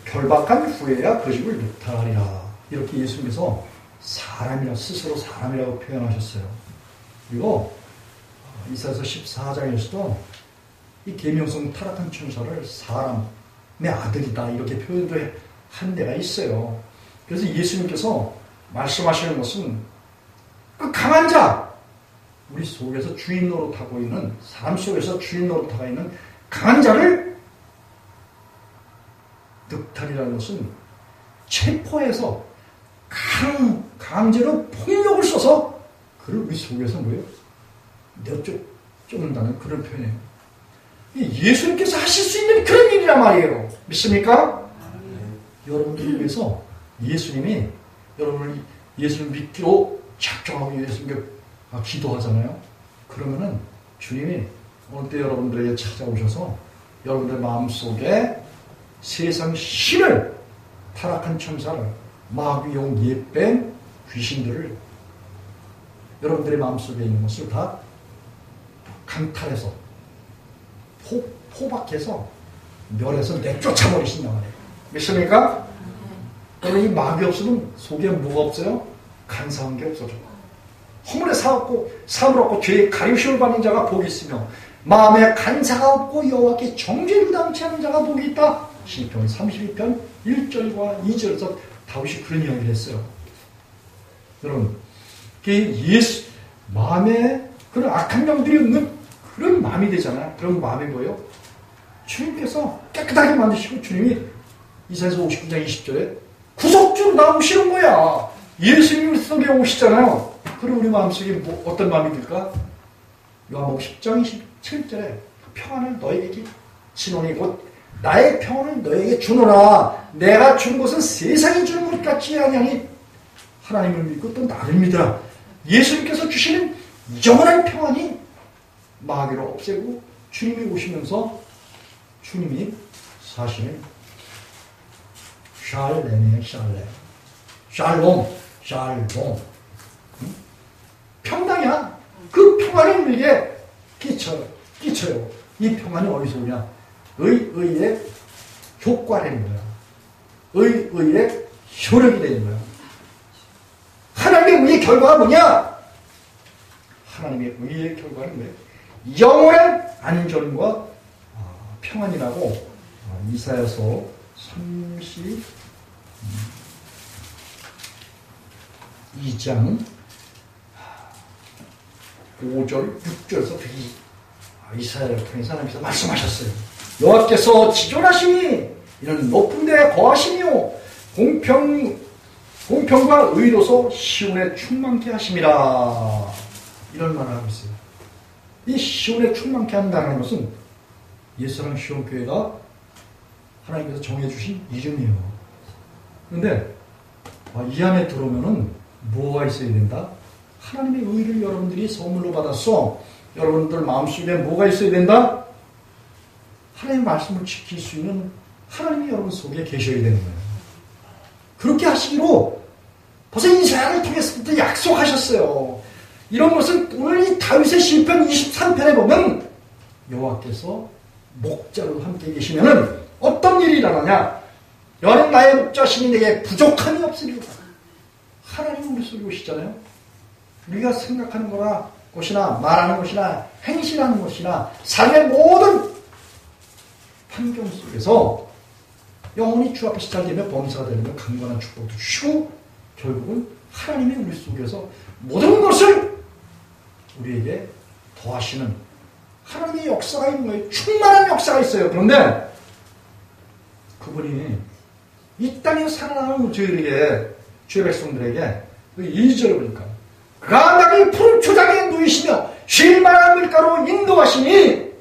결박한 후에야 그 집을 늑탈하리라. 이렇게 예수님께서 스스로 사람이라고 표현하셨어요. 그리고 이사야서 14장에서도 이 계명성 타락한 천사를 사람의 아들이다 이렇게 표현도 한 데가 있어요. 그래서 예수님께서 말씀하시는 것은 그 강한 자, 우리 속에서 주인 노릇하고 있는, 사람 속에서 주인 노릇하고 있는 강한 자를 늑탈이라는 것은 체포해서 강제로 폭력을 써서 그를 우리 속에서 뭐예요? 쫓는다는 그런 표현이에요. 예수님께서 하실 수 있는 그런 일이란 말이에요. 믿습니까? 여러분들을 위해서 예수님이 여러분을 예수님 믿기로 작정하고 예수님께 기도하잖아요. 그러면은 주님이 어느 때 여러분들에게 찾아오셔서 여러분들 마음속에 세상 신을 타락한 천사를 마귀용 옛뱀 귀신들을 여러분들의 마음속에 있는 것을 다 강탈해서 포박해서 멸해서 내쫓아버리신단 말이에요. 믿습니까? 여러분 이 마귀 없으면 속에 뭐가 없어요? 간사한 게 없어져. 허물에 사함을 얻고 죄의 가리우심을 받는 자가 복이 있으며 마음에 간사가 없고 여호와께 정죄를 당치 않은 자가 복이 있다. 시편 32편 1절과 2절에서 다윗이 그런 이야기를 했어요. 여러분 예수 마음에 그런 악한 영들이 없는 그런 마음이 되잖아요. 그런 마음이 뭐예요? 주님께서 깨끗하게 만드시고 주님이 이사야서 59장 20절에 구속주로 나오시는 거야. 예수님 속에 오시잖아요. 그럼 우리 마음속에 어떤 마음이 들까? 요한복음 10장 27절에 평안을 너에게 진노니 곧 나의 평안을 너에게 주노라. 내가 준 것은 세상이 주는 것 같지 아니하니 하나님을 믿고 또 나를 믿으라. 예수님께서 주시는 영원한 평안이 마귀를 없애고 주님이 오시면서 주님이 사실은 샬렘이에요. 샬롬 평강이야. 그 평안을 우리에게 끼쳐요. 이 평안이 어디서 오냐? 의의 효과라는 거야. 의의 효력이 되는 거야. 하나님의 의의 결과가 뭐냐? 하나님의 의의 결과는 뭐예요? 영원한 안전과 평안이라고 이사야서 32장 5절 6절에서 이사야를 통해서 하나님께서 말씀하셨어요. 여호와께서 지존하시니 이는 높은 데에 거하시며 공평과 의로서 시온에 충만케 하심이라. 이런 말을 하고 있어요. 이 시온에 충만케 한다는 것은 옛사랑 시온교회가 하나님께서 정해주신 이름이에요. 그런데 이 안에 들어오면은 뭐가 있어야 된다? 하나님의 의를 여러분들이 선물로 받았어. 여러분들 마음속에 뭐가 있어야 된다? 하나님의 말씀을 지킬 수 있는 하나님이 여러분 속에 계셔야 되는 거예요. 그렇게 하시기로 벌써 이사야를 통해서부터 약속하셨어요. 이런 것을 오늘 이 다윗의 시편 23편에 보면 여호와께서 목자로 함께 계시면은 어떤 일이 일어나냐? 여호와는 나의 목자시니 내게 부족함이 없으리로다. 하나님 우리 속에 오시잖아요. 우리가 생각하는 거나 것이나 말하는 것이나 행실하는 것이나 삶의 모든 환경 속에서 영원히 주 앞에서 잘 되며 범사가 되면 강건한 축복도 주시고 결국은 하나님이 우리 속에서 모든 것을 우리에게 더하시는 하나님의 역사가 있는 거예요. 충만한 역사가 있어요. 그런데 그분이 이 땅에 살아나는 저희에게 주의 백성들에게 2절을 보니까 그가 나를 푸른 초장에 누이시며 쉴만한 밀가로 인도하시니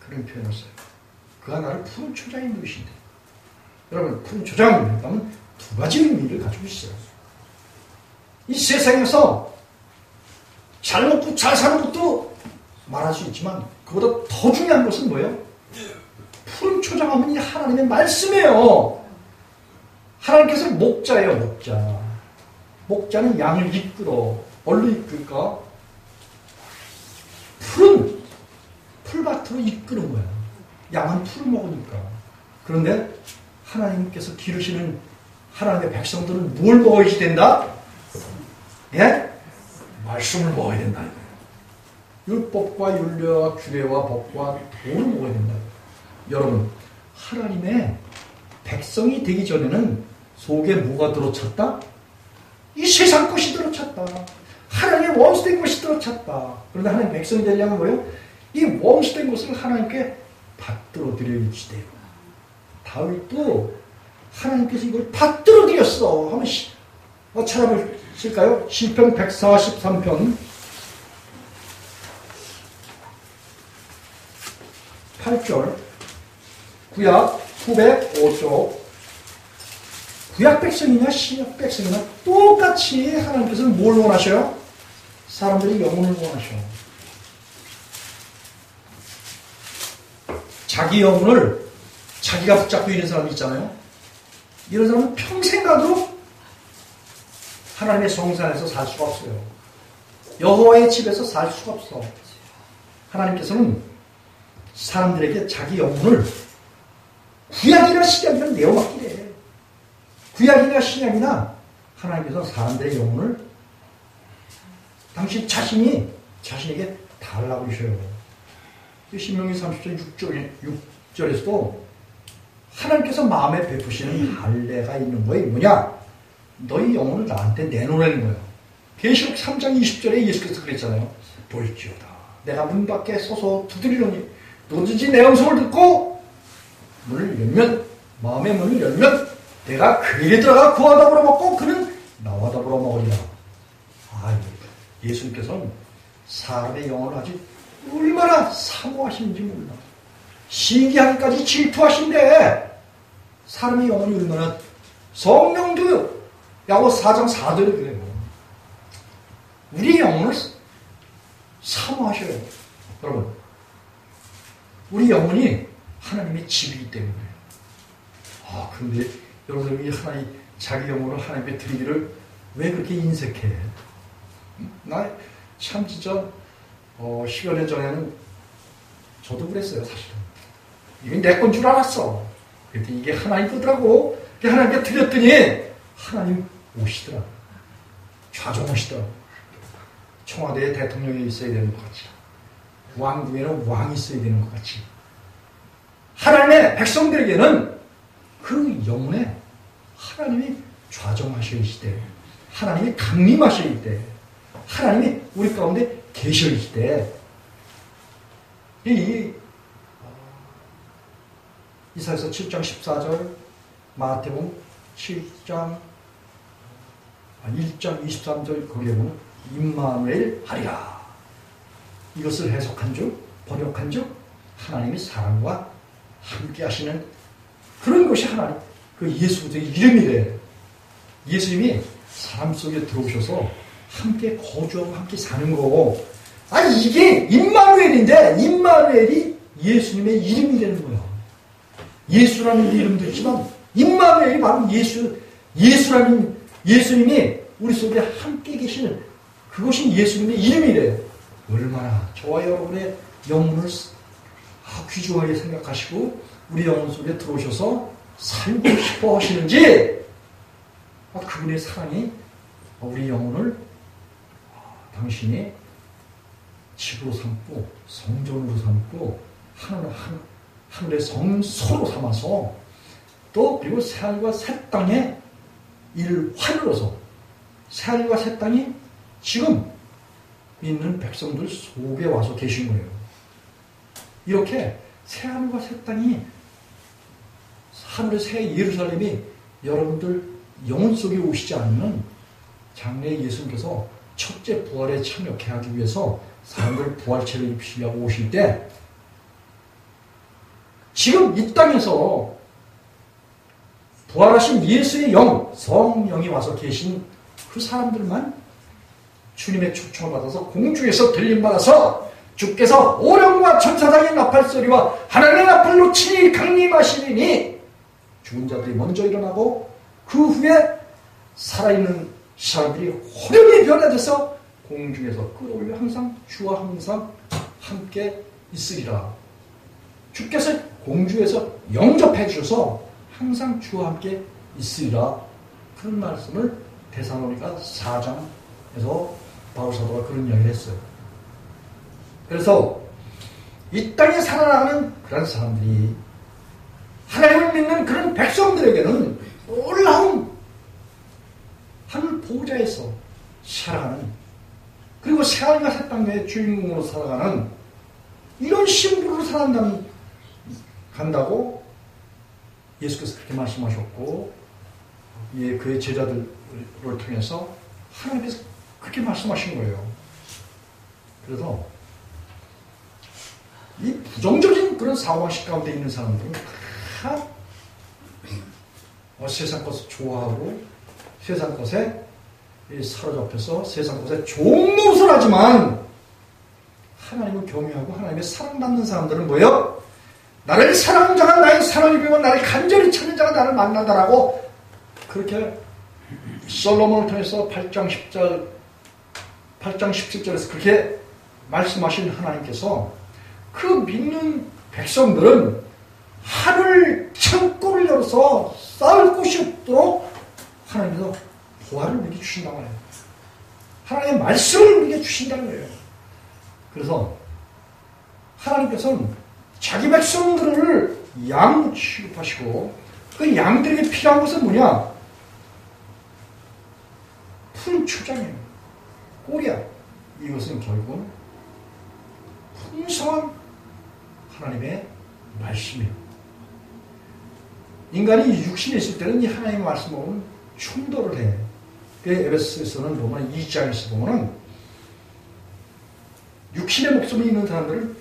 그런 표현을 써요. 그가 나를 푸른 초장에 누이신대. 여러분 푸른 초장입니다. 하면 두 가지 의미를 가지고 있어요. 이 세상에서 잘 먹고 잘 사는 것도 말할 수 있지만 그보다 더 중요한 것은 뭐예요? 푸른 초장하면 이 하나님의 말씀이에요. 하나님께서 목자예요. 목자. 목자는 양을 이끌어. 뭘로 이끌까? 푸른 풀밭으로 이끄는 거야. 양은 풀을 먹으니까. 그런데 하나님께서 기르시는 하나님의 백성들은 뭘 먹어야 된다? 예? 말씀을 먹어야 된다. 율법과 율례와 규례와 법과 도를 먹어야 된다. 여러분, 하나님의 백성이 되기 전에는 속에 뭐가 들어찼다? 이 세상 것이 들어찼다. 하나님의 원수된 것이 들어찼다. 그런데 하나님 백성이 되려면 뭐예요? 이 원수된 것을 하나님께 받들어 드려야지. 다윗도 하나님께서 이걸 받들어 드렸어. 한번 찾아보실까요? 시편 143편 8절 구약 905쪽 구약 백성이나 신약 백성이나 똑같이 하나님께서는 뭘 원하셔요? 사람들이 영혼을 원하셔. 자기 영혼을 자기가 붙잡고 있는 사람이 있잖아요. 이런 사람은 평생 가도 하나님의 성산에서 살 수가 없어요. 여호와의 집에서 살 수가 없어. 하나님께서는 사람들에게 자기 영혼을 구약이나 신약이나 내어맡기래. 구약이나 신약이나 하나님께서 사람들의 영혼을 당신 자신에게 달라고 하셔요. 신명기 30장 6절에서도 하나님께서 마음에 베푸시는 할례가 있는 거에 뭐냐? 너희 영혼을 나한테 내놓으라는 거예요. 계시록 3장 20절에 예수께서 그랬잖아요. 볼지어다 내가 문 밖에 서서 두드리노니 누구든지 내 음성을 듣고 문을 열면 마음의 문을 열면 내가 그에게 들어가 그와 더불어 먹고 그는 나와 더불어 먹으리라. 예수님께서는 사람의 영혼을 아주 얼마나 사모하시는지 몰라. 시기하기까지 질투하신데 사람의 영혼이 얼마나 성령도 야고 4장 4절에 그래요. 우리 영혼을 사모하셔요. 여러분 우리 영혼이 하나님의 집이기 때문에 그런데 여러분들이 자기 영혼을 하나님께 드리기를 왜 그렇게 인색해? 나 참 진짜 10여 년 전에는 저도 그랬어요. 사실은 이게 내 건 줄 알았어. 그랬더니 이게 하나님 거더라고. 하나님께 드렸더니 하나님 오시더라. 좌정하시더라. 청와대에 대통령이 있어야 되는 것 같이, 왕궁에는 왕이 있어야 되는 것 같이, 하나님의 백성들에게는 그 영혼에 하나님이 좌정하시되, 하나님이 강림하시되, 하나님이 우리 가운데 계시되, 이사야서 7장 14절, 마태복음 7장 1장 23절 거기에 보면 임마누엘 하리라. 이것을 해석한 즉, 번역한 즉 하나님이 사람과 함께 하시는 그런 것이 하나님, 그 예수의 이름이래. 예수님이 사람 속에 들어오셔서 함께 거주하고 함께 사는 거고, 이게 임마누엘인데, 임마누엘이 예수님의 이름이라는 거야. 예수라는 이름도 있지만 임마누엘이 바로 예수님이 우리 속에 함께 계시는 그것이 예수님의 이름이래요. 얼마나 저와 여러분의 영혼을 귀중하게 생각하시고 우리 영혼 속에 들어오셔서 살고 싶어 하시는지, 그분의 사랑이 우리 영혼을 당신이 집으로 삼고 성전으로 삼고 하늘의 성소로 삼아서 또 그리고 새하늘과 새 땅에 이를 활로서 새하늘과 새 땅이 지금 있는 백성들 속에 와서 계신 거예요. 이렇게 새하늘과 새 땅이 하늘의 새 예루살렘이 여러분들 영혼 속에 오시지 않으면 장래 예수님께서 첫째 부활에 참여케 하기 위해서 사람들 부활체를 입히려고 오실 때 지금 이 땅에서 부활하신 예수의 영, 성령이 와서 계신 그 사람들만 주님의 초청을 받아서 공중에서 들림받아서 주께서 오령과 천사장의 나팔소리와 하나님의 나팔로 친히 강림하시리니 죽은 자들이 먼저 일어나고 그 후에 살아있는 사람들이 호련히 변화돼서 공중에서 끌어올려 항상 주와 항상 함께 있으리라. 주께서 공중에서 영접해 주셔서 항상 주와 함께 있으리라. 그런 말씀을 데살로니가 4장에서 바울사도가 그런 이야기를 했어요. 그래서 이 땅에 살아나가는 그런 사람들이 하나님을 믿는 그런 백성들에게는 놀라운 하늘 보호자에서 살아가는, 그리고 새하늘과 새 땅의 주인공으로 살아가는 이런 신부로 간다고 예수께서 그렇게 말씀하셨고, 그의 제자들을 통해서 하나님께서 그렇게 말씀하신 거예요. 그래서 이 부정적인 그런 사고방식 가운데 있는 사람들은 다 세상 것을 좋아하고 세상 것에 사로잡혀서 세상 것에 종노릇을 하지만 하나님을 경외하고 하나님의 사랑받는 사람들은 뭐예요? 나를 사랑하는 자가 나의 사랑을 입으면 나를 간절히 찾는 자가 나를 만나다라고 그렇게 솔로몬을 통해서 8장 17절에서 그렇게 말씀하신 하나님께서 그 믿는 백성들은 하늘 창고를 열어서 쌓을 곳이 없도록 하나님께서 보화를 우리에게 주신다는 거예요. 하나님의 말씀을 우리에게 주신다는 거예요. 그래서 하나님께서는 자기 백성들을 양 취급하시고 그 양들에게 필요한 것은 뭐냐? 푸른 초장이에요. 꼴이야. 이것은 결국은 풍성한 하나님의 말씀이에요. 인간이 육신에 있을 때는 이 하나님의 말씀하고는 충돌을 해. 에베소서는 보면 2장에서 보면은 육신의 목숨이 있는 사람들은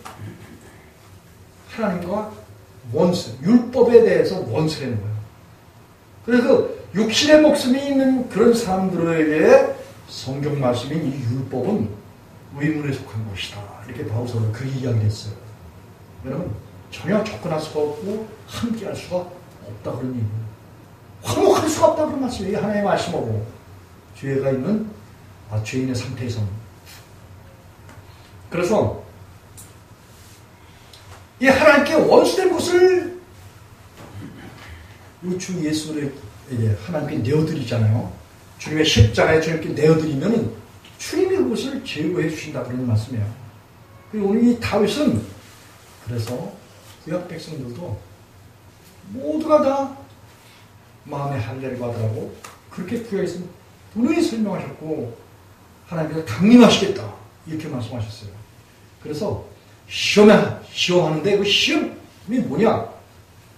하나님과 원수, 율법에 대해서 원수라는 거예요. 그래서 육신의 목숨이 있는 그런 사람들에게 성경 말씀인 이 율법은 의문에 속한 것이다. 이렇게 바울서는 그 이야기를 했어요. 여러분, 전혀 접근할 수가 없고 함께할 수가 없다 그런 얘기예요. 화목할 수가 없다 그런 말씀이에요. 하나님의 말씀하고 죄가 있는 죄인의 상태에서는. 그래서 이 하나님께 원수된 것을 주 예수에게 하나님께 내어드리잖아요. 주님의 십자가에 주님께 내어드리면 주님이 그것을 제거해 주신다 그런 말씀이에요. 그리고 오늘 이 다윗은 그래서 구약 백성들도 모두가 다 마음의 할례를 받으라고 그렇게 구약에서 분명히 설명하셨고 하나님께서 강림하시겠다 이렇게 말씀하셨어요. 그래서 시험하는데 그 시험이 뭐냐?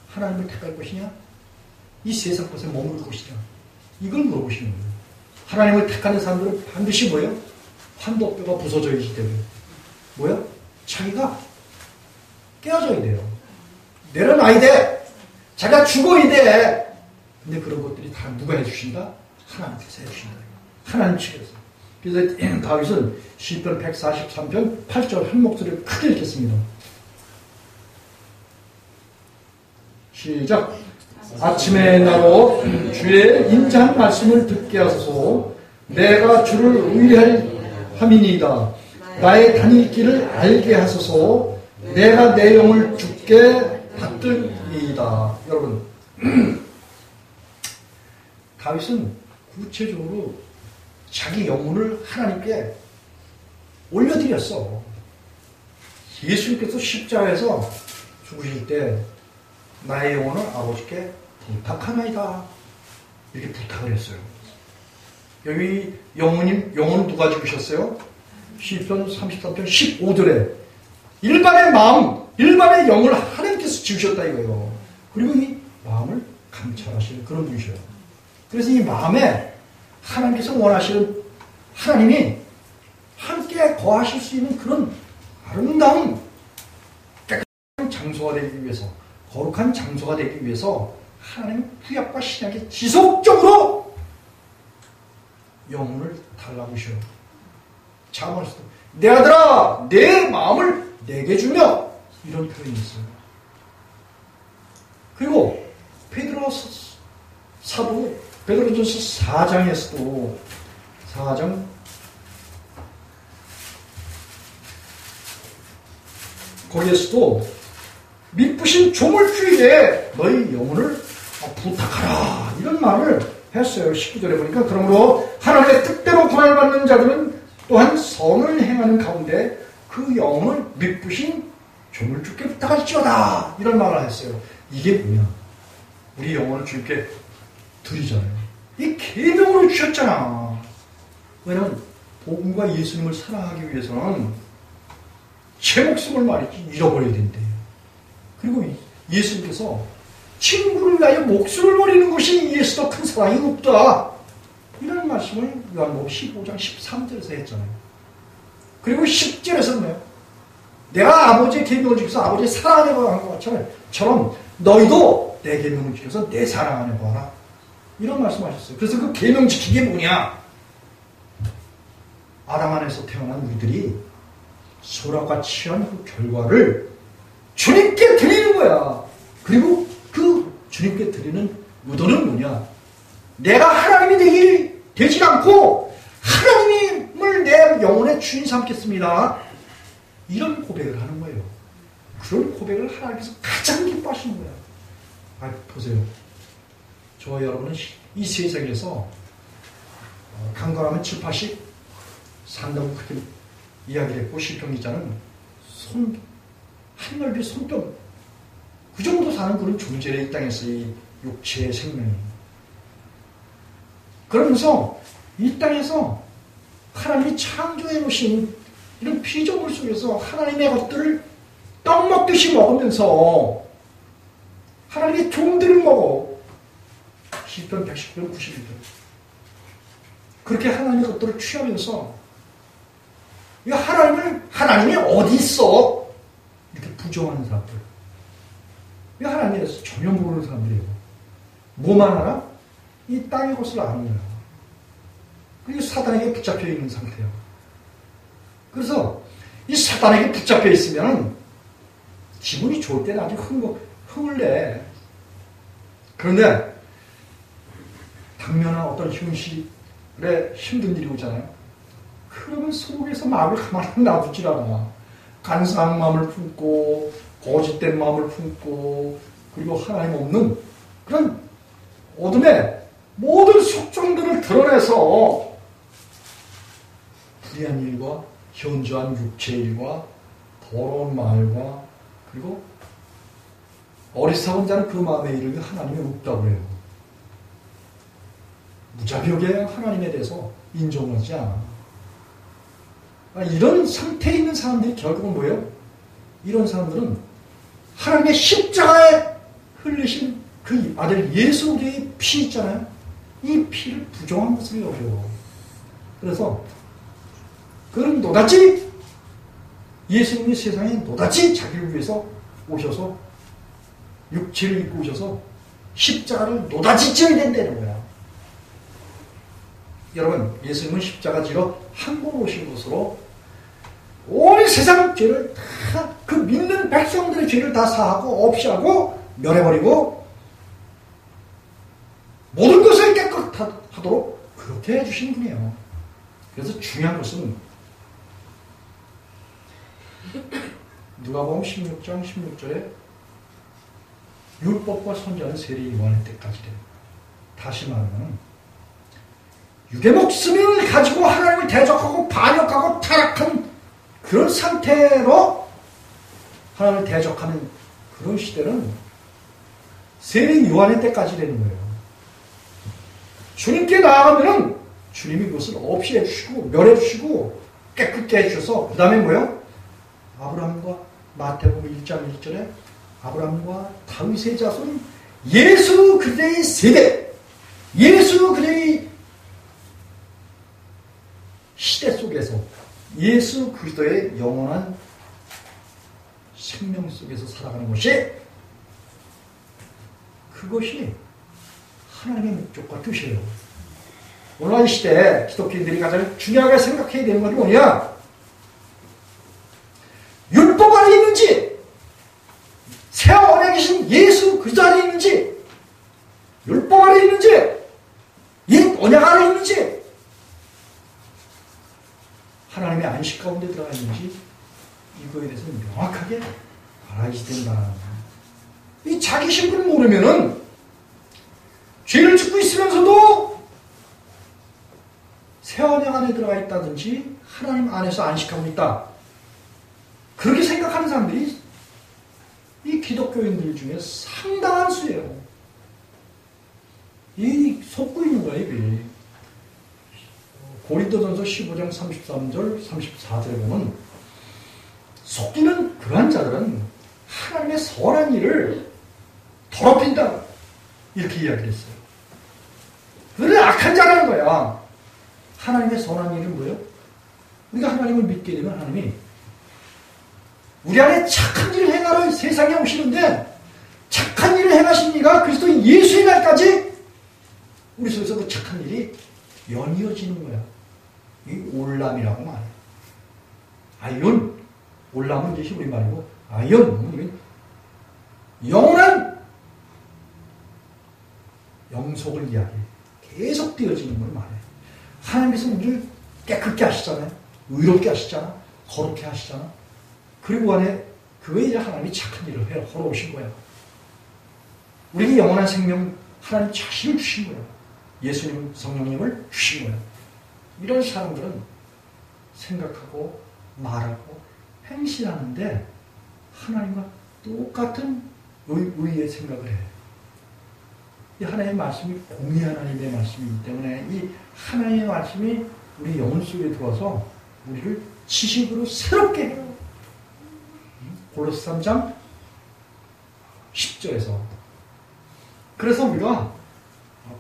하나님을 택할 것이냐? 이 세상 것에 머무를 것이냐? 이걸 물어보시는 거예요. 하나님을 택하는 사람들은 반드시 뭐예요? 환도뼈가 부서져 있기 때문에 뭐예요? 자기가 깨어져야 돼요. 내려놔야 돼. 자기가 죽어야 돼. 근데 그런 것들이 다 누가 해주신다? 하나님께서 해주신다. 하나님 측에서. 그래서 다윗은 시편 143편 8절 한 목소리를 크게 읽겠습니다. 시작. 아침에 나로 주의 인자한 말씀을 듣게 하소서. 내가 주를 의뢰함이니이다. 나의 다닐 길을 알게 하소서. 내가 내 영을 주께 받들이이다. 여러분, 다윗은 구체적으로 자기 영혼을 하나님께 올려드렸어. 예수님께서 십자가에서 죽으실 때 나의 영혼을 아버지께 부탁하나이다. 이렇게 부탁을 했어요. 여기 영혼 누가 죽으셨어요? 시편 33편 15절에 일반의 마음, 일반의 영을 하나님께서 지으셨다 이거예요. 그리고 이 마음을 감찰하시는 그런 분이셔요. 그래서 이 마음에 하나님께서 원하시는 하나님이 함께 거하실 수 있는 그런 아름다운 깨끗한 장소가 되기 위해서, 거룩한 장소가 되기 위해서 하나님의 구약과 신약에 지속적으로 영혼을 달라고 하셔요. 자문에서도 내 아들아 내 마음을 내게 주며 이런 표현이 있어요. 그리고 베드로 사도 베드로전서 4장에서도 4장 거기에서도 미쁘신 조물주일에 너희 영혼을 부탁하라 이런 말을 했어요. 19절에 보니까 그러므로 하나님의 뜻대로 고난을 받는 자들은 또한 선을 행하는 가운데 그 영혼을 미쁘신 조물주께 부탁할지어다 이런 말을 했어요. 이게 뭐냐? 우리 영혼을 주님께 드리잖아요. 이 계명으로 주셨잖아. 왜냐면 복음과 예수님을 사랑하기 위해서는 제 목숨을 말이지 잃어버려야 된대요. 그리고 예수님께서 친구를 위하여 목숨을 버리는 것이 예수도 큰 사랑이 없다. 이런 말씀을 요한복음 15장 13절에서 했잖아요. 그리고 10절에서 뭐예요? 내가 아버지의 계명을 지켜서 아버지의 사랑 안에 거하는 것처럼 너희도 내 계명을 지켜서 내 사랑 안에 거하라. 이런 말씀하셨어요. 그래서 그 계명 지키기 뭐냐? 아담 안에서 태어난 우리들이 소락과 취한 그 결과를 주님께 드리는 거야. 그리고 그 주님께 드리는 의도는 뭐냐? 내가 하나님이 되지 않고 하나님을 내 영혼의 주인 삼겠습니다. 이런 고백을 하는 거예요. 그런 고백을 하나님께서 가장 기뻐하시는 거예요. 보세요. 저와 여러분은 이 세상에서 강건하면 7, 80 산다고 그렇게 이야기를 했고 시편 기자는 한 넓이 손뼉 그 정도 사는 그런 존재를 이 땅에서 이 육체의 생명이 그러면서 이 땅에서 하나님이 창조해 놓으신 이런 피조물 속에서 하나님의 것들을 떡 먹듯이 먹으면서 하나님의 종들을 먹어. 시편 119편 91편 그렇게 하나님의 것들을 취하면서 이 하나님이 어디 있어? 이렇게 부정하는 사람들. 이 하나님에 대해서 전혀 모르는 사람들이에요. 뭐만 알아? 이 땅의 것을 아는 거야. 그리고 사단에게 붙잡혀 있는 상태야. 그래서 이 사단에게 붙잡혀 있으면 기분이 좋을 때는 아주 흥을 내. 그런데 당면한 어떤 현실에 힘든 일이 오잖아요. 그러면 속에서 마음을 가만히 놔두질 않아. 간사한 마음을 품고 거짓된 마음을 품고 그리고 하나님 없는 그런 어둠의 모든 속성들을 드러내서 불의한 일과 현저한 육체의 일과 더러운 말과 그리고 어리석은 자는 그 마음에 이르기 하나님이 없다고 해요. 무자비하게 하나님에 대해서 인정하지 않아. 이런 상태에 있는 사람들이 결국은 뭐예요? 이런 사람들은 하나님의 십자가에 흘리신 그 아들 예수 그리스도의 피 있잖아요. 이 피를 부정한 것을 여겨요. 그래서 그런 노다지 예수님이 세상에 노다지 자기를 위해서 오셔서 육체를 입고 오셔서 십자가를 노다지 져야 된다는 거야. 여러분, 예수님은 십자가 지러 한 번 오신 것으로 온 세상 죄를 다, 그 믿는 백성들의 죄를 다 사하고 없이 하고 멸해버리고 모든 것을 깨끗하도록 그 그렇게 해주신 분이에요. 그래서 중요한 것은 누가복음 16장 16절에 율법과 선지자는 세례 요한의 때까지 됩니다. 다시 말하면 육의 목숨을 가지고 하나님을 대적하고 반역하고 타락한 그런 상태로 하나님을 대적하는 그런 시대는 세례 요한의 때까지 되는 거예요. 주님께 나아가면은 주님이 그것을 없이 해주시고 멸해주시고 깨끗게 해주셔서 그 다음에 뭐예요? 아브라함과 마태복음 1장 1절에 아브라함과 다윗의 자손 예수 그리스도의 세대, 예수 그리스도의 시대 속에서 예수 그리스도의 영원한 생명 속에서 살아가는 것이 그것이 하나님의 목적과 뜻이에요. 오늘날 시대에 기독교인들이 가장 중요하게 생각해야 되는 것이 뭐냐? 율법 안에 있는지 새 언약에 계신 예수 그리스도 안에 있는지 율법 안에 있는지 옛 언약 안에 있는지 하나님의 안식 가운데 들어가 있는지 이거에 대해서 명확하게 알아야 된다. 이 자기 신분을 모르면은 죄를 짓고 있으면서도 새 언약 안에 들어가 있다든지 하나님 안에서 안식하고 있다. 그렇게 생각하는 사람들이 이 기독교인들 중에 상당한 수예요. 이 속고 있는 거예요, 이게. 고린도전서 15장 33절, 34절에 보면 속이는 그러한 자들은 하나님의 선한 일을 더럽힌다. 이렇게 이야기를 했어요. 그들은 악한 자라는 거야. 하나님의 선한 일은 뭐예요? 우리가 하나님을 믿게 되면 하나님이 우리 안에 착한 일을 행하러 세상에 오시는데 착한 일을 행하신 이가 그리스도 예수의 날까지 우리 속에서 그 착한 일이 연이어지는 거야. 이 올람이라고 말해요. 아이온, 올람은 이제 히브리 말이고 아이온, 영원한 영속을 이야기해. 계속 되어지는 걸 말해요. 하나님께서 우리를 깨끗게 하시잖아요. 의롭게 하시잖아. 거룩게 하시잖아. 그리고 안에 그거에 이제 하나님이 착한 일을 하러 오신 거야. 우리에게 영원한 생명 하나님 자신을 주신 거야. 예수님, 성령님을 주신 거야. 이런 사람들은 생각하고 말하고 행실하는데 하나님과 똑같은 의의 생각을 해. 이 하나님의 말씀이 공의 하나님의 말씀이기 때문에 이 하나님의 말씀이 우리 영혼 속에 들어와서 우리를 지식으로 새롭게 해요. 골로새 3장 10절에서. 그래서 우리가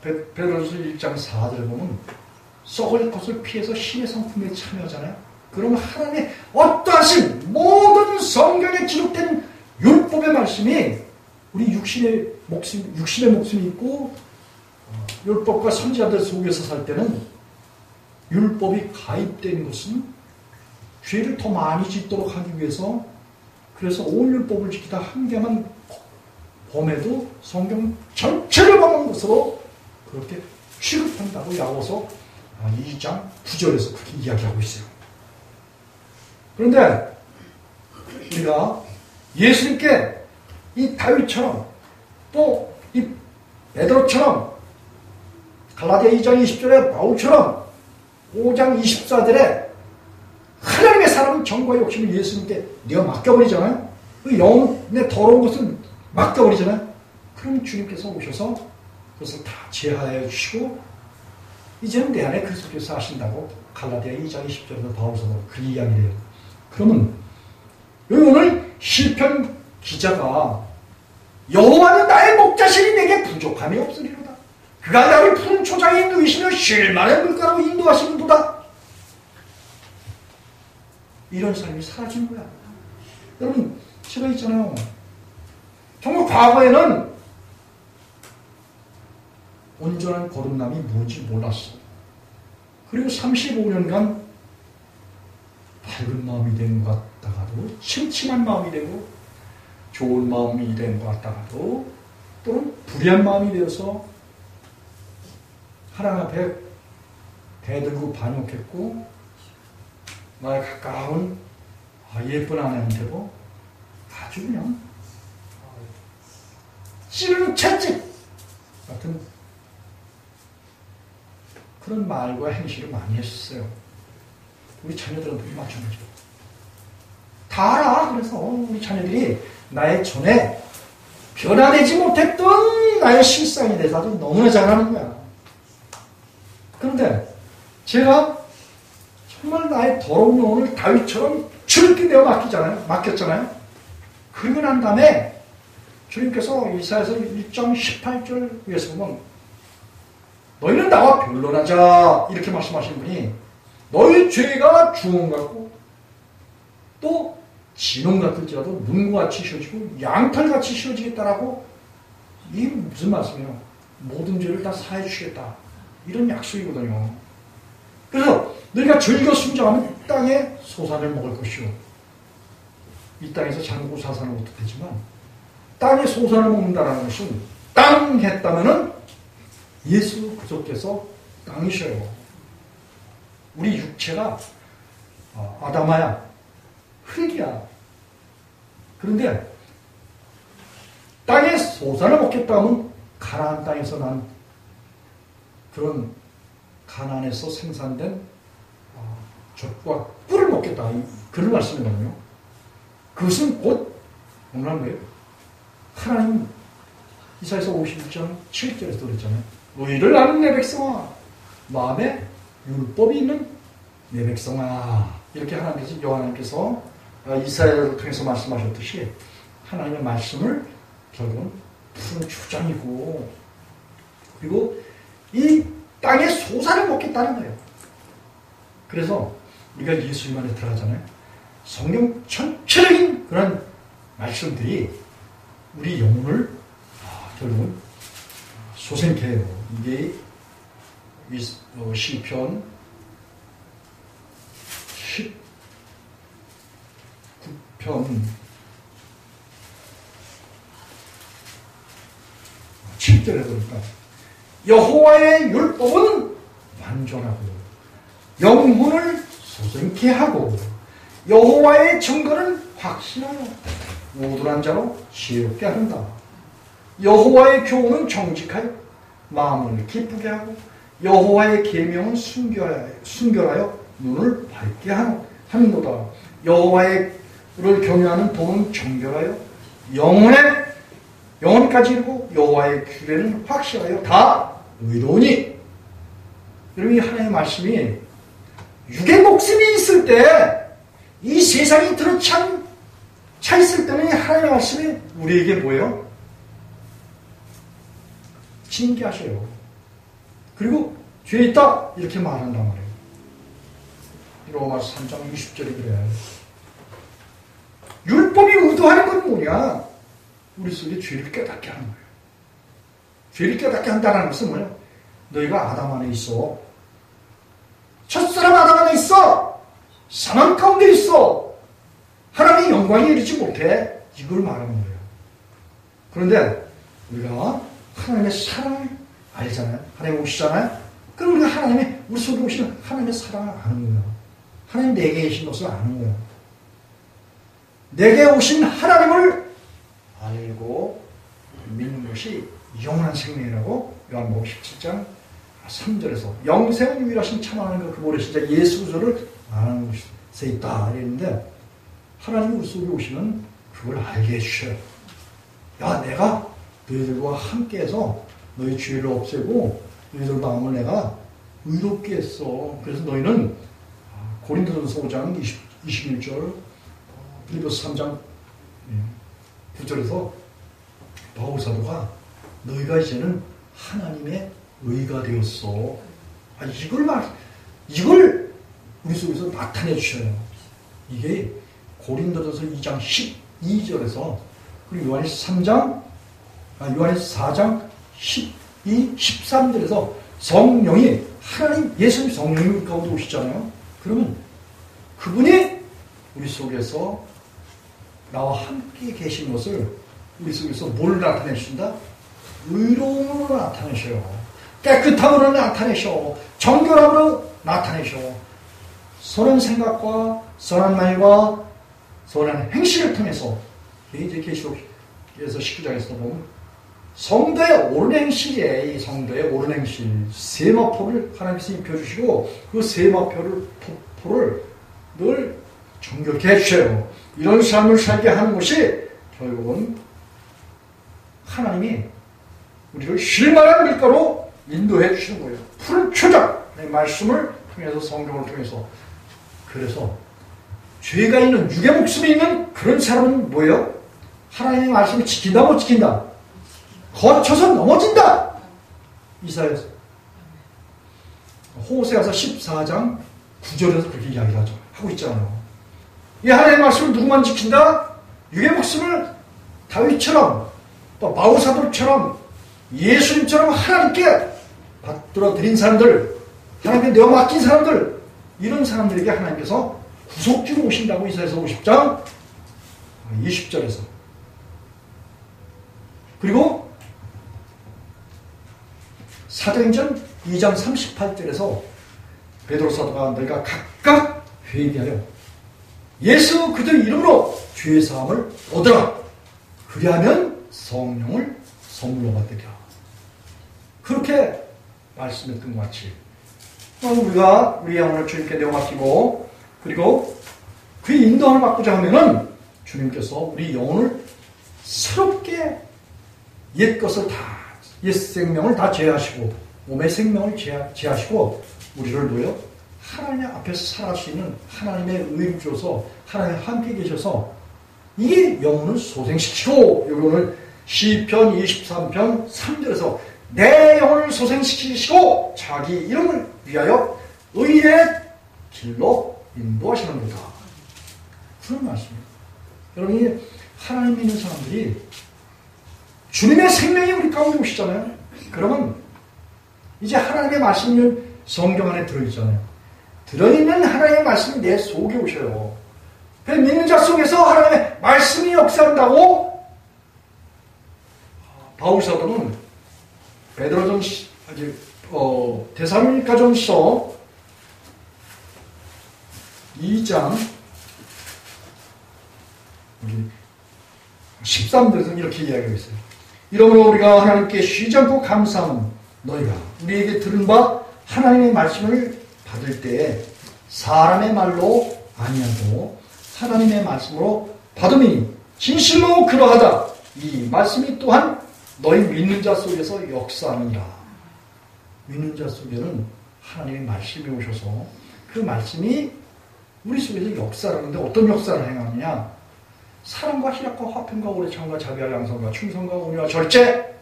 베드로전서 1장 4절에 보면 썩을 것을 피해서 신의 성품에 참여하잖아요. 그러면 하나님의 어떠하신 모든 성경에 기록된 율법의 말씀이 우리 육신의 목숨이 있고 율법과 선지자들 속에서 살 때는 율법이 가입된 것은 죄를 더 많이 짓도록 하기 위해서 그래서 온 율법을 지키다 한 개만 범해도 성경 전체를 범한 것으로 그렇게 취급한다고 야고보서 2장 9절에서 그렇게 이야기하고 있어요. 그런데 우리가 예수님께 이 다윗처럼 또 이 베드로처럼 갈라디아 2장 20절에 바울처럼 5장 24절에 하나님의 사랑은 정과 욕심을 예수님께 내가 맡겨버리잖아요. 그 영혼의 더러운 것을 맡겨버리잖아요. 그럼 주님께서 오셔서 그것을 다 제하해 주시고 이제는 내 안에 그리스도께서 하신다고 갈라디아 2장 20절에서 바울서도 그 이야기를 해요. 그러면 여기 오늘 시편 기자가 여호와는 나의 목자시니 내게 부족함이 없으리로다. 그가 나를 푸른 초장에 누이시며 쉴만한 물가로 인도하시는도다. 이런 삶이 사라진 거야. 여러분 제가 있잖아요. 정말 과거에는 온전한 거듭남이 뭔지 몰랐어. 그리고 35년간 밝은 마음이 된 것 같다가도 침침한 마음이 되고 좋은 마음이 된 것 같다가도 또는 불의한 마음이 되어서 하나님 앞에 대들고 반역했고 나의 가까운 예쁜 아내한테도 아주 그냥 찌르는 채찍 같은 그런 말과 행실을 많이 했었어요. 우리 자녀들한테도 마찬가지로. 다 알아. 그래서 우리 자녀들이 나의 전에 변화되지 못했던 나의 실상에 대해서도 너무나 잘 아는 거야. 그런데 제가 정말 나의 더러운 영혼을 다윗처럼 주님께 내어 맡겼잖아요. 그러고 난 다음에 주님께서 이사야서 1장 18절 위에서 보면 너희는 나와 변론하자 이렇게 말씀하신 분이 너희 죄가 주홍 같고 또 진홍 같을지라도 눈같이 씌워지고 양털같이 씌워지겠다라고 이게 무슨 말씀이에요? 모든 죄를 다 사해 주시겠다 이런 약속이거든요. 그래서 너희가 즐겨 순종하면 땅에 소산을 먹을 것이요. 이 땅에서 장구사사는 것도 되지만 땅에 소산을 먹는다는 것은 땅 했다면은 예수 그리스도께서 땅이셔요. 우리 육체가 아담아야 흙이야. 그런데 땅에 소산을 먹겠다면 가나안 땅에서 난 그런 가나안에서 생산된 젖과 꿀을 먹겠다. 그런 말씀이거든요. 그것은 곧 뭐라는 거예요? 하나님 이사야서 51장 7절에서 그랬잖아요. 너희를 아는 내 백성아 마음에 율법이 있는 내 백성아 이렇게 하나님께서 이사야를 통해서 말씀하셨듯이 하나님의 말씀을 결국은 푸른 주장이고 그리고 이 땅에 소산을 먹겠다는 거예요. 그래서 우리가 예수님 안에 들어가잖아요. 성경 전체적인 그런 말씀들이 우리 영혼을 결국은 소생케 해요. 이게 시편 19편 7절에 보니까 여호와의 율법은 완전하고 영혼을 소생케 하고 여호와의 증거는 확신하여 우둔한 자로 지혜롭게 한다. 여호와의 교훈은 정직하여 마음을 기쁘게 하고 여호와의 계명은 순결하여 눈을 밝게 하는도다. 여호와를 경외하는 도는 정결하여 영혼까지 이르고 여호와의 규례는 확실하여 다 의로우니. 여러분 이 하나님의 말씀이 육의 목숨이 있을 때 이 세상이 차 있을 때는 하나님의 말씀이 우리에게 뭐예요? 징계하셔요. 그리고 죄 있다 이렇게 말한단 말이에요. 로마서 3장 20절이 그래요. 율법이 의도하는 건 뭐냐? 우리 속에 죄를 깨닫게 하는 거예요. 죄를 깨닫게 한다는 것은 뭐냐? 너희가 아담 안에 있어. 첫사람 아담 안에 있어. 사망 가운데 있어. 하나님의 영광에 이르지 못해. 이걸 말하는 거예요. 그런데 우리가 하나님의 사랑을 알잖아요. 하나님 오시잖아요. 그럼 우리가 우리 속에 오시는 하나님의 사랑을 아는 거예요. 하나님 내게 계신 것을 아는 거예요. 내게 오신 하나님을 알고 믿는 것이 영원한 생명이라고 요한복음 17장 3절에서 영생은 유일하신 참 하나님과 그 모래신자 예수 그리스도를 아는 것에 있다 이랬는데 하나님이 우리 속에 오시면 그걸 알게 해주셔요. 야, 내가 너희들과 함께해서 너희 죄를 없애고 너희들 마음을 내가 의롭게 했어. 그래서 너희는 고린도전서 5장 21절 빌립보서 3장 9절에서 바울 사도가 너희가 이제는 하나님의 의가 되었어. 이걸 우리 속에서 나타내 주셔요. 이게 고린도전서 2장 12절에서 그리고 요한에서 4장 12, 13절에서 성령이 하나님 예수님 성령이 우리 가운데 오시잖아요. 그러면 그분이 우리 속에서 나와 함께 계신 것을 우리 속에서 뭘 나타내신다? 의로움으로 나타내셔요. 깨끗함으로 나타내셔. 정결함으로 나타내셔. 선한 생각과 선한 말과 선한 행실을 통해서 이제 계시록에서 19장에서 보면 성도의 옳은 행실이에요. 이 성도의 옳은 행실 세마포를 하나님께서 입혀주시고 그 세마포를 늘 정결케 해주셔요. 이런 삶을 살게 하는 것이 결국은 하나님이 우리를 쉴만한 밀가로 인도해 주시는 거예요. 푸른 표적의 말씀을 통해서 성경을 통해서. 그래서 죄가 있는 육의 목숨이 있는 그런 사람은 뭐예요? 하나님의 말씀을 지킨다 못 지킨다? 거쳐서 넘어진다. 이사야서 호세아서 14장 9절에서 그렇게 이야기를 하고 있잖아요. 이 하나님의 말씀을 누구만 지킨다? 육의 목숨을 다윗처럼 또 바울사도처럼 예수님처럼 하나님께 받들어 드린 사람들, 하나님께 내어 맡긴 사람들, 이런 사람들에게 하나님께서 구속주로 오신다고 이사야서 50장 20절에서. 그리고 사도행전 2장 38절에서 베드로 사도가 너희가 각각 회개하여 예수 그들 이름으로 죄 사함을 얻으라. 그리하면 성령을 선물로 받으리라. 그렇게 말씀했던 것 같이 우리가 우리 영혼을 주님께 내어 맡기고 그리고 그의 인도함을 받고자 하면은 주님께서 우리 영혼을 새롭게 옛 것을 다, 옛 생명을 다 제하시고 몸의 생명을 제하시고 우리를 놓여 하나님 앞에서 살아갈 수 있는 하나님의 의를 주어서 하나님 함께 계셔서 이게 영혼을 소생시키고, 여기 오늘 시편 23편 3절에서 내 영혼을 소생시키시고 자기 이름을 위하여 의의 길로 인도하시는 거다. 그런 말씀이에요. 여러분이 하나님 믿는 사람들이 주님의 생명이 우리 가운데 오시잖아요. 그러면 이제 하나님의 말씀이 성경 안에 들어있잖아요. 들어있는 하나님의 말씀이 내 속에 오셔요. 믿는 자 속에서 하나님의 말씀이 역사한다고 바울사도는 데살로니가전서 2장 13절에서 이렇게 이야기하고 있어요. 이러므로 우리가 하나님께 쉬지 않고 감사하는 너희가 우리에게 들은 바 하나님의 말씀을 받을 때에 사람의 말로 아니하고 하나님의 말씀으로 받음이니 진실로 그러하다. 이 말씀이 또한 너희 믿는 자 속에서 역사하느니라. 믿는 자 속에는 하나님의 말씀이 오셔서 그 말씀이 우리 속에서 역사를 하는데 어떤 역사를 행하느냐? 사랑과 희락과 화평과 오래 참과 자비와 양선과 충성과 온유와 절제,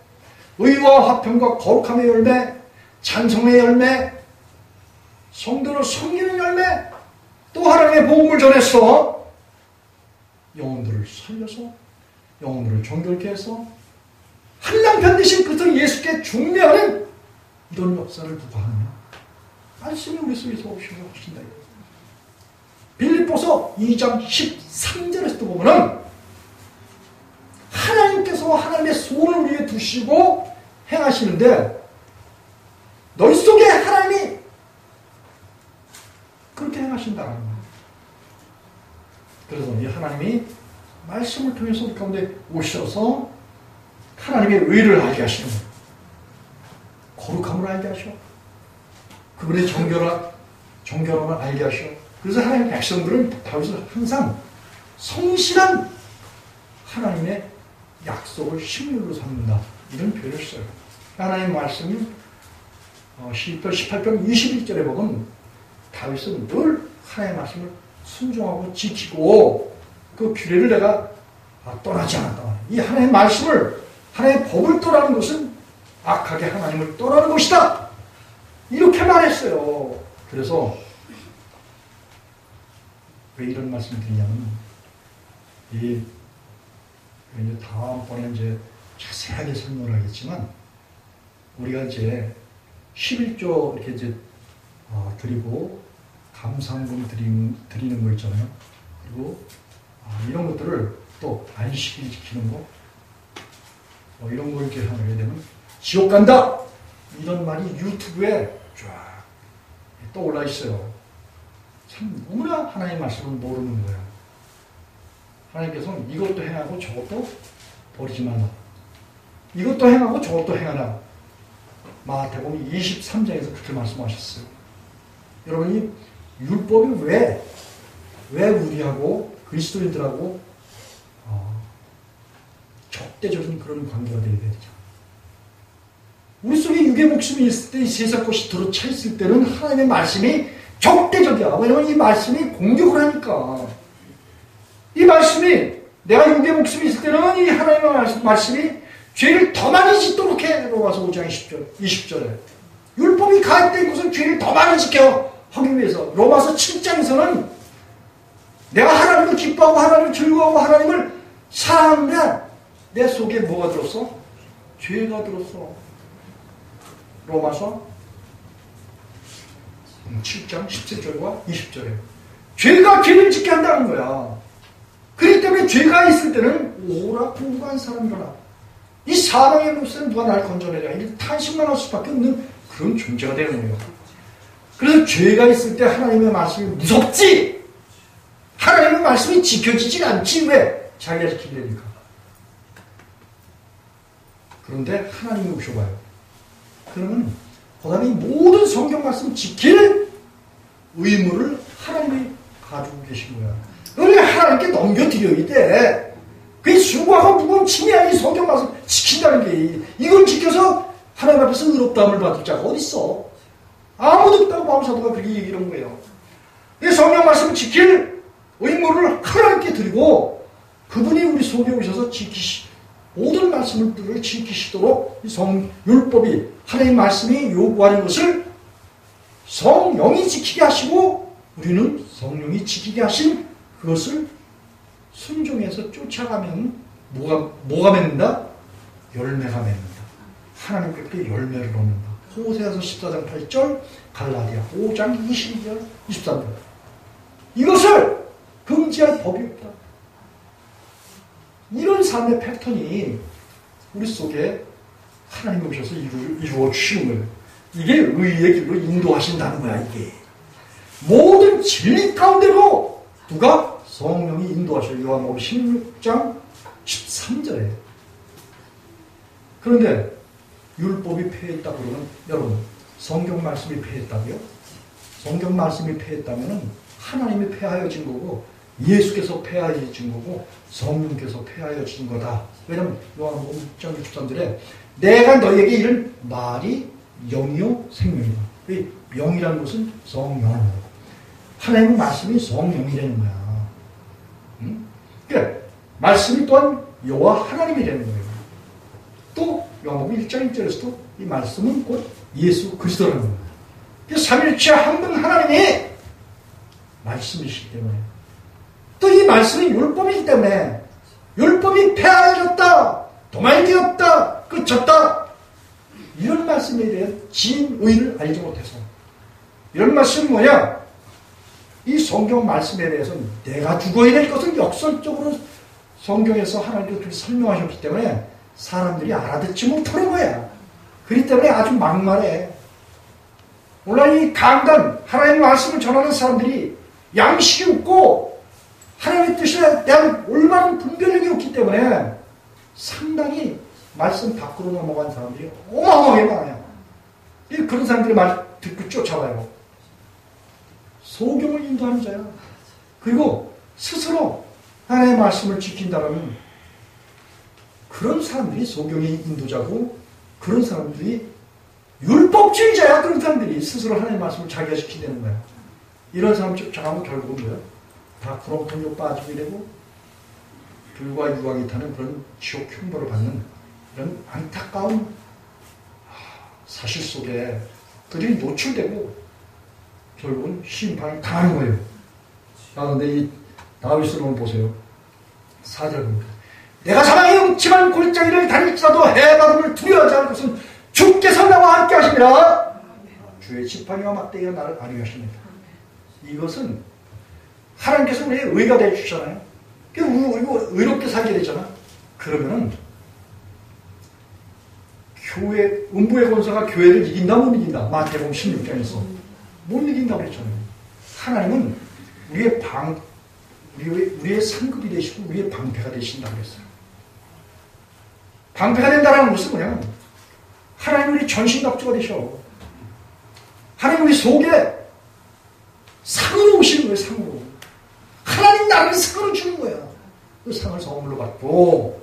의와 화평과 거룩함의 열매, 찬송의 열매, 성도를 섬기는 열매, 또 하나님의 복음을 전해서 영혼들을 살려서 영혼들을 정결케 해서 한량편 되신 그리스도 예수께 중매하는 이런 역사를 누가 하느냐? 말씀이 우리 속에서 오신다. 빌립보서 2장 13절에서도 보면은 하나님께서 하나님의 소원을 우리에게 두시고 행하시는데 너희 속에 하나님이 그렇게 행하신다는 거예요. 그래서 이 하나님이 말씀을 통해서 우리 가운데 오셔서 하나님의 의를 알게 하시는 거예요. 거룩함을 알게 하셔. 그분의 정결함을 알게 하셔. 그래서 하나님의 백성들은 다윗은 항상 성실한 하나님의 약속을 식물로 삼는다. 이런 표현을 써요. 하나님의 말씀은 시편 18편 21절에 보면 다윗은 늘 하나님의 말씀을 순종하고 지키고 그 규례를 내가 떠나지 않았다. 이 하나님의 말씀을, 하나님의 법을 떠나는 것은 악하게 하나님을 떠나는 것이다. 이렇게 말했어요. 그래서 왜 이런 말씀을 드리냐면 이제 다음번에 이제 자세하게 설명을 하겠지만 우리가 이제 11조 이렇게 이제 드리고 감사함금 드리는 거 있잖아요. 그리고 이런 것들을 또 안식일 지키는 거 이런 거 이렇게 하게 되면 지옥 간다! 이런 말이 유튜브에 쫙 떠올라 있어요. 참 너무나 하나님의 말씀을 모르는 거야. 하나님께서는 이것도 행하고 저것도 버리지 말라. 이것도 행하고 저것도 행하라. 마태복음 23장에서 그렇게 말씀하셨어요. 여러분이 율법이 왜 우리하고 그리스도인들하고 적대적인 그런 관계가 되어야 되죠. 우리 속에 육의 목숨이 있을 때, 이 세상 것이 들어차 있을 때는 하나님의 말씀이 적대적이야. 왜냐면 이 말씀이 공격을 하니까. 이 말씀이, 내가 육의 목숨이 있을 때는 이 하나님의 말씀이 죄를 더 많이 짓도록 해. 로마서 5장 20절에. 율법이 가입된 것은 죄를 더 많이 지켜 하기 위해서. 로마서 7장에서는 내가 하나님을 기뻐하고 하나님을 즐거워하고 하나님을 사랑하는데 내 속에 뭐가 들었어? 죄가 들었어. 로마서 7장 17절과 20절에 죄가 죄를 짓게 한다는 거야. 그렇기 때문에 죄가 있을 때는 오라 공부한 사람들아, 이 사망의 물살은 누가 날 건져내랴, 이렇게 탄식만 할 수밖에 없는 그런 존재가 되는 거예요. 그래서 죄가 있을 때 하나님의 말씀이 무섭지, 하나님의 말씀이 지켜지질 않지. 왜? 자기가 지키려니까. 그런데 하나님이 오셔봐요. 그러면 그 다음에 모든 성경 말씀 지킬 의무를 하나님이 가지고 계신 거야. 그걸 하나님께 넘겨드려야 돼. 그게 수고하고 무거운 짐이 아닌 성경 말씀 지킨다는 게, 이걸 지켜서 하나님 앞에서 의롭다함을 받을 자가 어딨어. 아무도 없다고 바울사도가 그렇게 얘기한 거예요. 이 성경 말씀을 지킬 의무를 하나님께 드리고, 그분이 우리 속에 오셔서 모든 말씀을 지키시도록 이 율법이, 하나님의 말씀이 요구하는 것을 성령이 지키게 하시고, 우리는 성령이 지키게 하신 그것을 순종해서 쫓아가면 뭐가 맺는다? 열매가 맺는다. 하나님께 열매를 얻는다. 호세아서 14장 8절, 갈라디아 5장 22절, 23절. 이것을 금지할 법이 없다. 이런 삶의 패턴이 우리 속에 하나님이 오셔서 이루어 주시는 거예요. 이게 의의 길로 인도하신다는 거야, 이게. 모든 진리 가운데로 누가? 성령이 인도하셔요. 요한복음 16장 13절에. 그런데 율법이 폐했다 그러면, 여러분, 성경 말씀이 폐했다고요? 성경 말씀이 폐했다면 하나님이 폐하여진 거고, 예수께서 폐하여진 거고, 성령께서 폐하여진 거다. 왜냐하면 요한복음 6장 63절에 내가 너희에게 이른 말이 영이요 생명이다. 이 영이라는 것은 성령. 하나님의 말씀이 성령이라는 거야. 그러니까 말씀이 또한 여호와 하나님이 되는 거예요. 또 요한복음 1장 1절에서도 이 말씀은 곧 예수 그리스도라는 거예요. 그래서 삼위일체 한 분 하나님이 말씀이시기 때문에, 또 이 말씀이 율법이기 때문에, 율법이 폐하여졌다, 도말되었다, 끝쳤다, 이런 말씀에 대한 진의를 알지 못해서, 이런 말씀은 뭐냐? 이 성경 말씀에 대해서는 내가 죽어야 될 것을 역설적으로 성경에서 하나님께서 그렇게 설명하셨기 때문에 사람들이 알아듣지 못하는 거야. 그렇기 때문에 아주 막말해. 오늘 이 강단, 하나님의 말씀을 전하는 사람들이 양식이 없고 하나님의 뜻에 대한 올바른 분별력이 없기 때문에 상당히 말씀 밖으로 넘어간 사람들이 어마어마하게 많아요. 그런 사람들이 말 듣고 쫓아와요. 소경을 인도하는 자야. 그리고 스스로 하나님의 말씀을 지킨다면 그런 사람들이 소경의 인도자고, 그런 사람들이 율법주의자야. 그런 사람들이 스스로 하나님의 말씀을 자기가 지킨다는 거야. 이런 사람 쫓아가면 결국은 뭐야? 다 구렁텅이로 빠지게 되고 불과 유황이 타는 그런 지옥 형벌을 받는 이런 안타까운 사실 속에 그들이 노출되고 결국은 심판을 당하는 거예요. 그런데 이 다윗을 한번 보세요. 4절입니다. 내가 사망의 음침한 골짜기를 다닐지라도 해바람을 두려워하지 않을 것은 주께서 나와 함께 하십니다. 주의 지팡이와 막대기가 나를 안위하게 하십니다. 이것은 하나님께서 우리의 의가 되어주시잖아요. 그리고 의롭게 살게 되잖아. 그러면은 교회, 음부의 권세가 교회를 이긴다 못 이긴다. 마태복음 16장에서 못 이긴다고 그랬잖아요. 하나님은 우리의 상급이 되시고 우리의 방패가 되신다고 그랬어요. 방패가 된다는 것은 뭐냐면 하나님 우리 전신갑주가 되셔. 하나님 우리 속에 상으로 오시는 거예요. 상으로. 하나님 나를 상으로 주는 거야. 그 상을 선물로 받고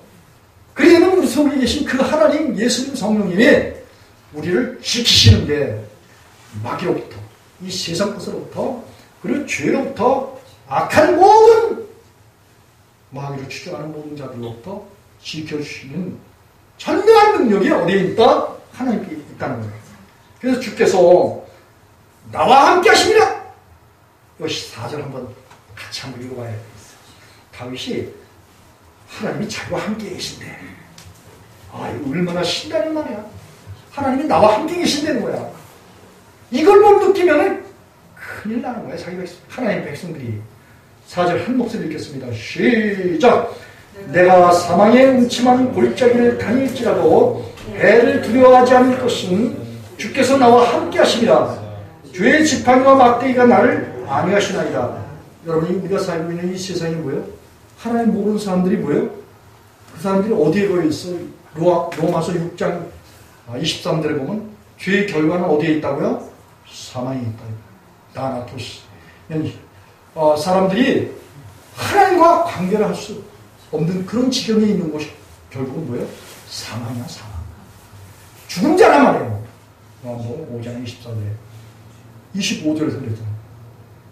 그러면 우리 속에 계신 그 하나님 예수님 성령님이 우리를 지키시는데 마귀로부터 이 세상 것으로부터 그리고 죄로부터 악한 모든 마귀로 추종하는 모든 자들로부터 지켜주시는 전능한 능력이 어디에 있다? 하나님께 있다는 거예요. 그래서 주께서 나와 함께 하십니다. 이것이 4절 한번 같이 한번 읽어봐야 되겠어요. 다윗이 하나님이 자기와 함께 계신대. 아, 이거 얼마나 신다는 말이야. 하나님이 나와 함께 계신다는 거야. 이걸 못 느끼면 큰일 나는 거야. 자기 백성, 하나님의 백성들이. 4절 한 목소리 읽겠습니다. 시작! 내가 사망의 음침한 골짜기를 다닐지라도 해를 두려워하지 않을 것은 주께서 나와 함께 하십니다. 주의 지팡이와 막대기가 나를 안위하시나이다. 여러분이 우리가 살고 있는 이 세상이 뭐예요? 하나님 모르는 사람들이 뭐예요? 그 사람들이 어디에 거해 있어? 로마서 6장 23절에 보면 죄의 결과는 어디에 있다고요? 사망에 있다. 다나토스. 사람들이 하나님과 관계를 할 수 없는 그런 지경에 있는 것이 결국은 뭐예요? 사망이야, 사망. 죽은 자란 말이에요. 5장 24절에. 25절에서 그랬잖아요.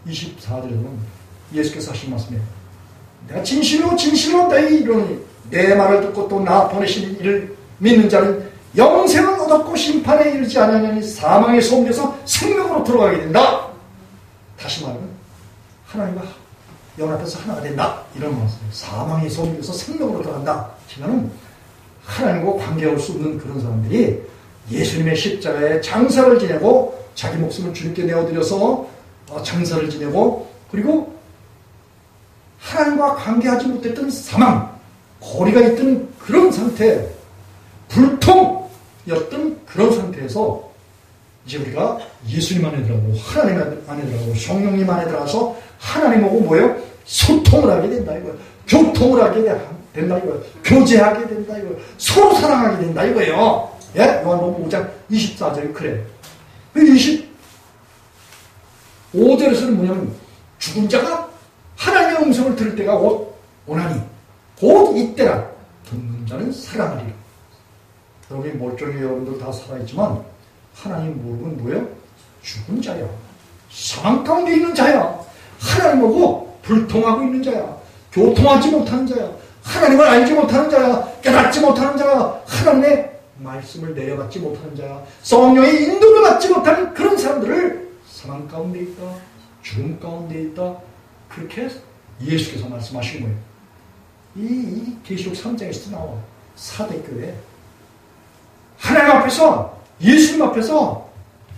24절에서는 예수께서 하신 말씀이에요. 내가 진실로 진실로 너희 이르노니 내 말을 듣고 또 나 보내신 이를 믿는 자는 영생을 얻었고 심판에 이르지 아니하니 사망에서 옮겨서 생명으로 들어가게 된다. 다시 말하면 하나님과 연합해서 하나가 된다. 이런 말씀이에요. 사망에서 옮겨서 생명으로 들어간다. 지금은 하나님과 관계할 수 없는 그런 사람들이 예수님의 십자가에 장사를 지내고 자기 목숨을 주님께 내어드려서 장사를 지내고 그리고 하나님과 관계하지 못했던 사망, 거리가 있던 그런 상태, 불통이었던 그런 상태에서 이제 우리가 예수님 안에 들어가고 하나님 안에 들어가고 성령님 안에 들어가서 하나님하고 뭐예요? 소통을 하게 된다 이거예요. 교통을 하게 된다 이거예요. 교제하게 된다 이거예요. 서로 사랑하게 된다 이거예요. 예? 요한복음 5장 24절이 그래. 25절에서는 뭐냐면 죽은 자가 하나님의 음성을 들을 때가 오나니 곧 이때라 듣는 자는 살아나리라. 여러분이 멀쩡히 여러분들 다 살아있지만 하나님 모르는 뭐예요? 죽은 자야. 사망 가운데 있는 자야. 하나님하고 불통하고 있는 자야. 교통하지 못하는 자야. 하나님을 알지 못하는 자야. 깨닫지 못하는 자야. 하나님의 말씀을 내려받지 못하는 자야. 성령의 인도를 받지 못하는 그런 사람들을 사망 가운데 있다. 죽음 가운데 있다. 그렇게 예수께서 말씀하신 거예요. 이 계시록 3장에서도 나와. 사대교회. 하나님 앞에서 예수님 앞에서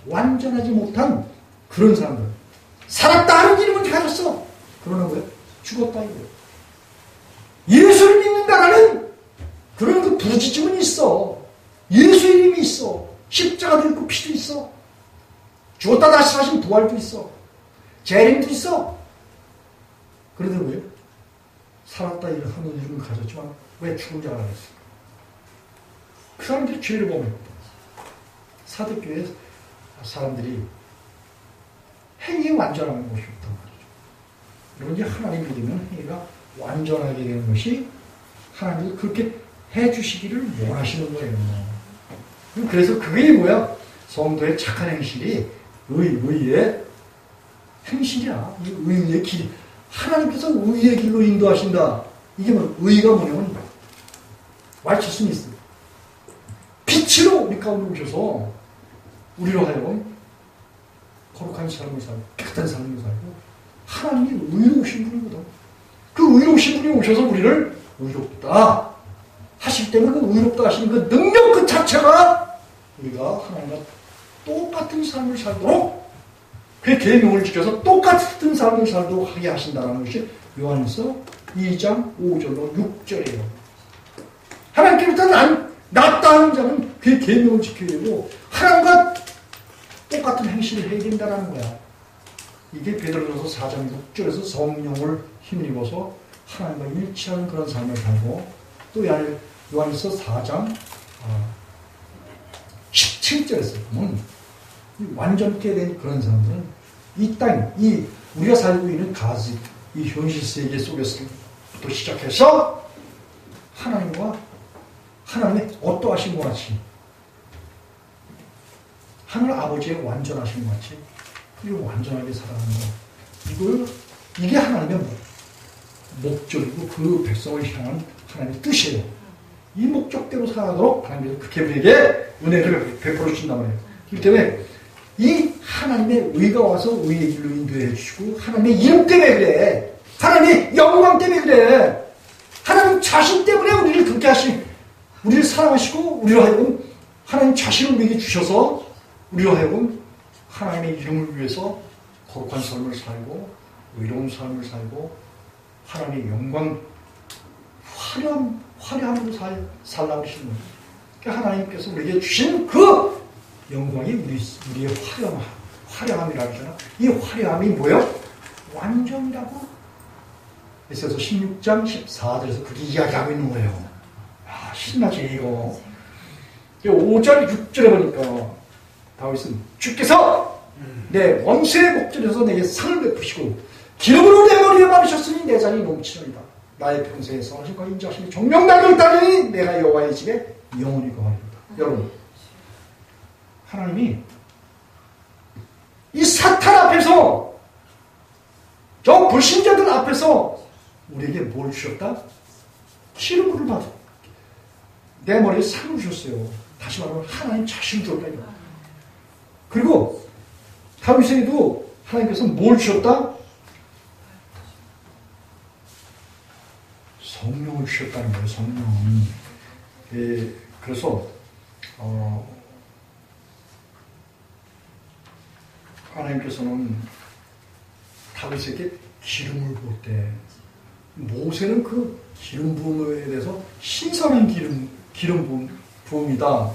완전하지 못한 그런 사람들. 살았다 하는 이름은 가졌어. 그러는 거예요. 죽었다 이거예요. 예수를 믿는다라는 그런 그 부르짖음은 있어. 예수 이름이 있어. 십자가도 있고 피도 있어. 죽었다 다시 사신 부활도 있어. 재림도 있어. 그런데 왜? 살았다 하는 이름을 가졌지만 왜 죽은 자가 됐어? 그 사람들이 죄를 범했다. 사대교회 사람들이 행위에 완전한 것이 없단 말이죠. 여러분, 이제 하나님 믿으면 행위가 완전하게 되는 것이 하나님이 그렇게 해주시기를 원하시는 거예요. 그래서 그게 뭐야? 성도의 착한 행실이 의의 행실이야. 의의 길. 하나님께서 의의 길로 인도하신다. 이게 뭐, 의가 뭐냐면, 와이치스는 있어요. 빛으로 우리 가운데 오셔서, 우리로 하여금, 거룩한 삶을 살고, 깨끗한 삶을 살고, 하나님이 의로우신 분이거든. 그 의로우신 분이 오셔서 우리를 의롭다 하실 때는 그 의롭다 하시는 그 능력 그 자체가 우리가 하나님과 똑같은 삶을 살도록 그 계명을 지켜서 똑같은 삶을 살도록 하게 하신다는 것이 요한일서 2장 5절로 6절이에요. 하나님께로부터 낫다 하는 자는 그 계명을 지켜야 되고 하나님과 똑같은 행실을 해야 된다는 거야. 이게 베드로전서 4장 6절에서 성령을 힘입어서 하나님과 일치하는 그런 삶을 살고, 또 요한일서 4장 17절에서 보면 완전케 된 그런 사람들은 이 땅, 우리가 살고 있는 가지, 이 현실 세계 속에서부터 시작해서 하나님의 어떠하신 것 같이, 하늘 아버지의 완전하신 것 같이, 그리고 완전하게 살아가는 것. 이게 하나님의 목적이고 그 백성을 향한 하나님의 뜻이에요. 이 목적대로 살아가도록 하나님께서 그렇게 우리에게 은혜를 베풀어 주신단 말이에요. 그렇기 때문에 이 하나님의 의가 와서 의의 길로 인도해 주시고, 하나님의 이름 때문에 그래. 하나님의 영광 때문에 그래. 하나님 자신 때문에 우리를 그렇게 우리를 사랑하시고, 우리로 하여금 하나님 자신을 우리에게 주셔서 우리로 하여금 하나님의 이름을 위해서 거룩한 삶을 살고 의로운 삶을 살고 하나님의 영광 화려함으로 살라고 하시는 거예요. 그러니까 하나님께서 우리에게 주신 그 영광이 우리의 화려함이라고 하잖아. 이 화려함이 뭐예요? 완전이라고. 그래서 16장 14절에서 그렇게 이야기하고 있는 거예요. 아, 신나지 이거. 5절 6절에 보니까 다윗은 주께서 내 원수의 목전에서 내게 상을 베푸시고 기름으로 내 머리에 바르셨으니 내 잔이 넘치노이다. 나의 평생의 선하심과 인자하심이 종명날을 따르니 내가 여호와의 집에 영원히 거하리로다. 여러분, 하나님이 이 사탄 앞에서, 저 불신자들 앞에서 우리에게 뭘 주셨다? 기름을 받아. 내 머리에 상을 주셨어요. 다시 말하면 하나님 자신을 줬다. 그리고 다윗에게도 하나님께서 뭘 주셨다? 성령을 주셨다는 거예요. 성령. 그래서 하나님께서는 다윗에게 기름을 부을 때, 모세는 그 기름 부음에 대해서 신선한 기름 부음이다,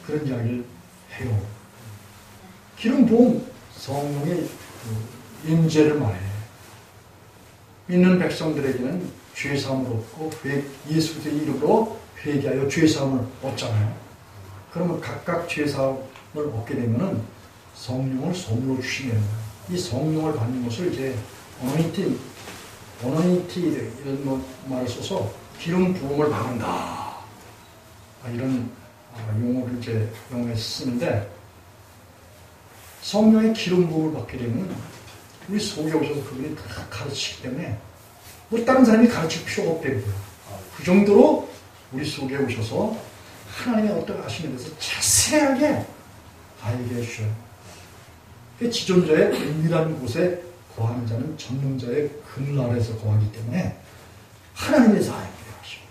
그런 이야기를 해요. 기름 부음, 성령의 임재를 말해. 믿는 백성들에게는 죄사함을 얻고 예수 그리스도의 이름으로 회개하여 죄사함을 얻잖아요. 그러면 각각 죄사함을 얻게 되면은 성령을 선물로 주시는 거예요. 이 성령을 받는 것을 이제 어노인팅 이런 말을 써서 기름 부음을 받는다, 이런 용어를 이제 영어에 쓰는데, 성령의 기름 부음을 받게 되면 우리 속에 오셔서 그분이 다 가르치기 때문에 뭐 다른 사람이 가르칠 필요가 없다는 거예요. 그 정도로 우리 속에 오셔서 하나님의 어떤 하심에 대해서 자세하게 알게 해주셔요. 지존자의 은밀한 곳에 거하는 자는 전능자의 그늘 아래에서 거하기 때문에 하나님에 대해서 알게 하시고,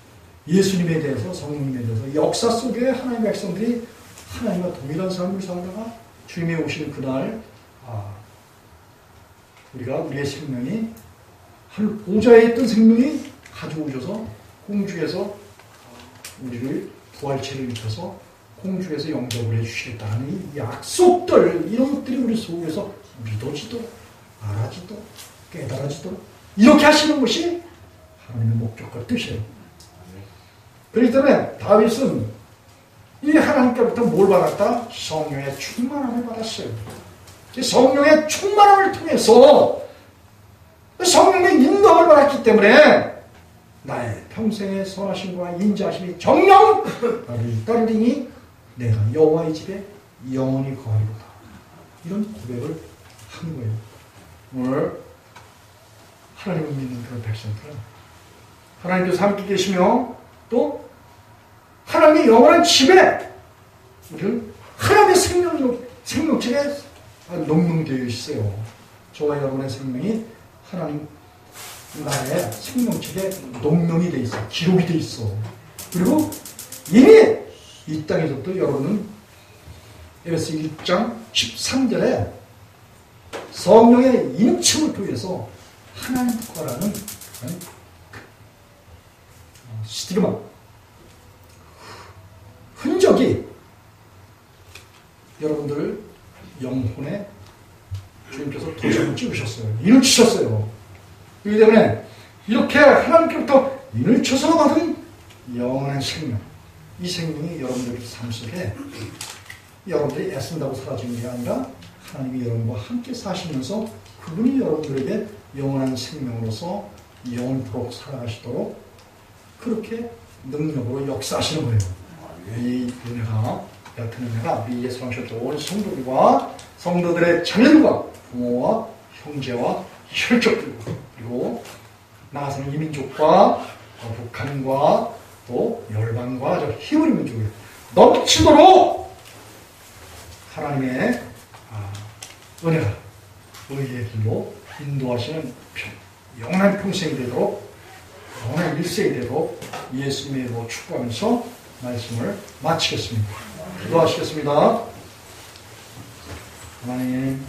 예수님에 대해서, 성령님에 대해서, 역사 속에 하나님의 백성들이 하나님과 동일한 삶을 살다가 주님이 오시는 그날, 우리의 생명이 하늘 보좌에 있던 생명이 가지고 오셔서 공중에서 우리를 부활체를 입혀서 공중에서 영접을 해주시겠다는 이 약속들, 이런 것들이 우리 속에서 믿어지도록, 알아지도록, 깨달아지도록 이렇게 하시는 것이 하나님의 목적과 뜻이에요. 그렇기 때문에 다윗은 이 하나님께부터 뭘 받았다? 성령의 충만함을 받았어요. 성령의 충만함을 통해서 성령의 인도함을 받았기 때문에 나의 평생의 선하심과 인자하심이 정령 나를 따르리니 내가 여호와의 집에 영원히 거하리로다. 이런 고백을 하는 거예요. 오늘 하나님을 믿는 그런 백성들은 하나님께서 함께 계시며 또 하나님의 영원한 집에 우리는 하나님의 생명체에 농농되어 있어요. 저와 여러분의 생명이 하나님 나라의 생명책에 농명이 돼 있어, 기록이 돼 있어. 그리고 이미 이 땅에서도 여러분은 에베소 1장 13절에 성령의 인침을 통해서 하나님 거라는 스티그마, 흔적이 여러분들 영혼에 주님께서 도장을 찍으셨어요. 인을 치셨어요. 그렇기 때문에 이렇게 하나님께로부터 인을 쳐서 받은 영원한 생명, 이 생명이 여러분들 삶 속에 여러분들이 애쓴다고 사라지는 게 아니라 하나님이 여러분과 함께 사시면서 그분이 여러분들에게 영원한 생명으로서 영원토록 살아가시도록 그렇게 능력으로 역사하시는 거예요. 이 은혜가, 같은 은혜가 우리 예수 그리스도 온 성도들과 성도들의 자녀들과 부모와 형제와 혈족들과 그리고 나아가서는 이민족과 북한과 또 열방과 저 히브리 민족에 넘치도록 하나님의 은혜가 의의 길로 인도하시는 영원한 평생이 되도록 영원한 일생이 되도록 예수님의 이름으로 축복하면서 말씀을 마치겠습니다. 기도하시겠습니다. 하나님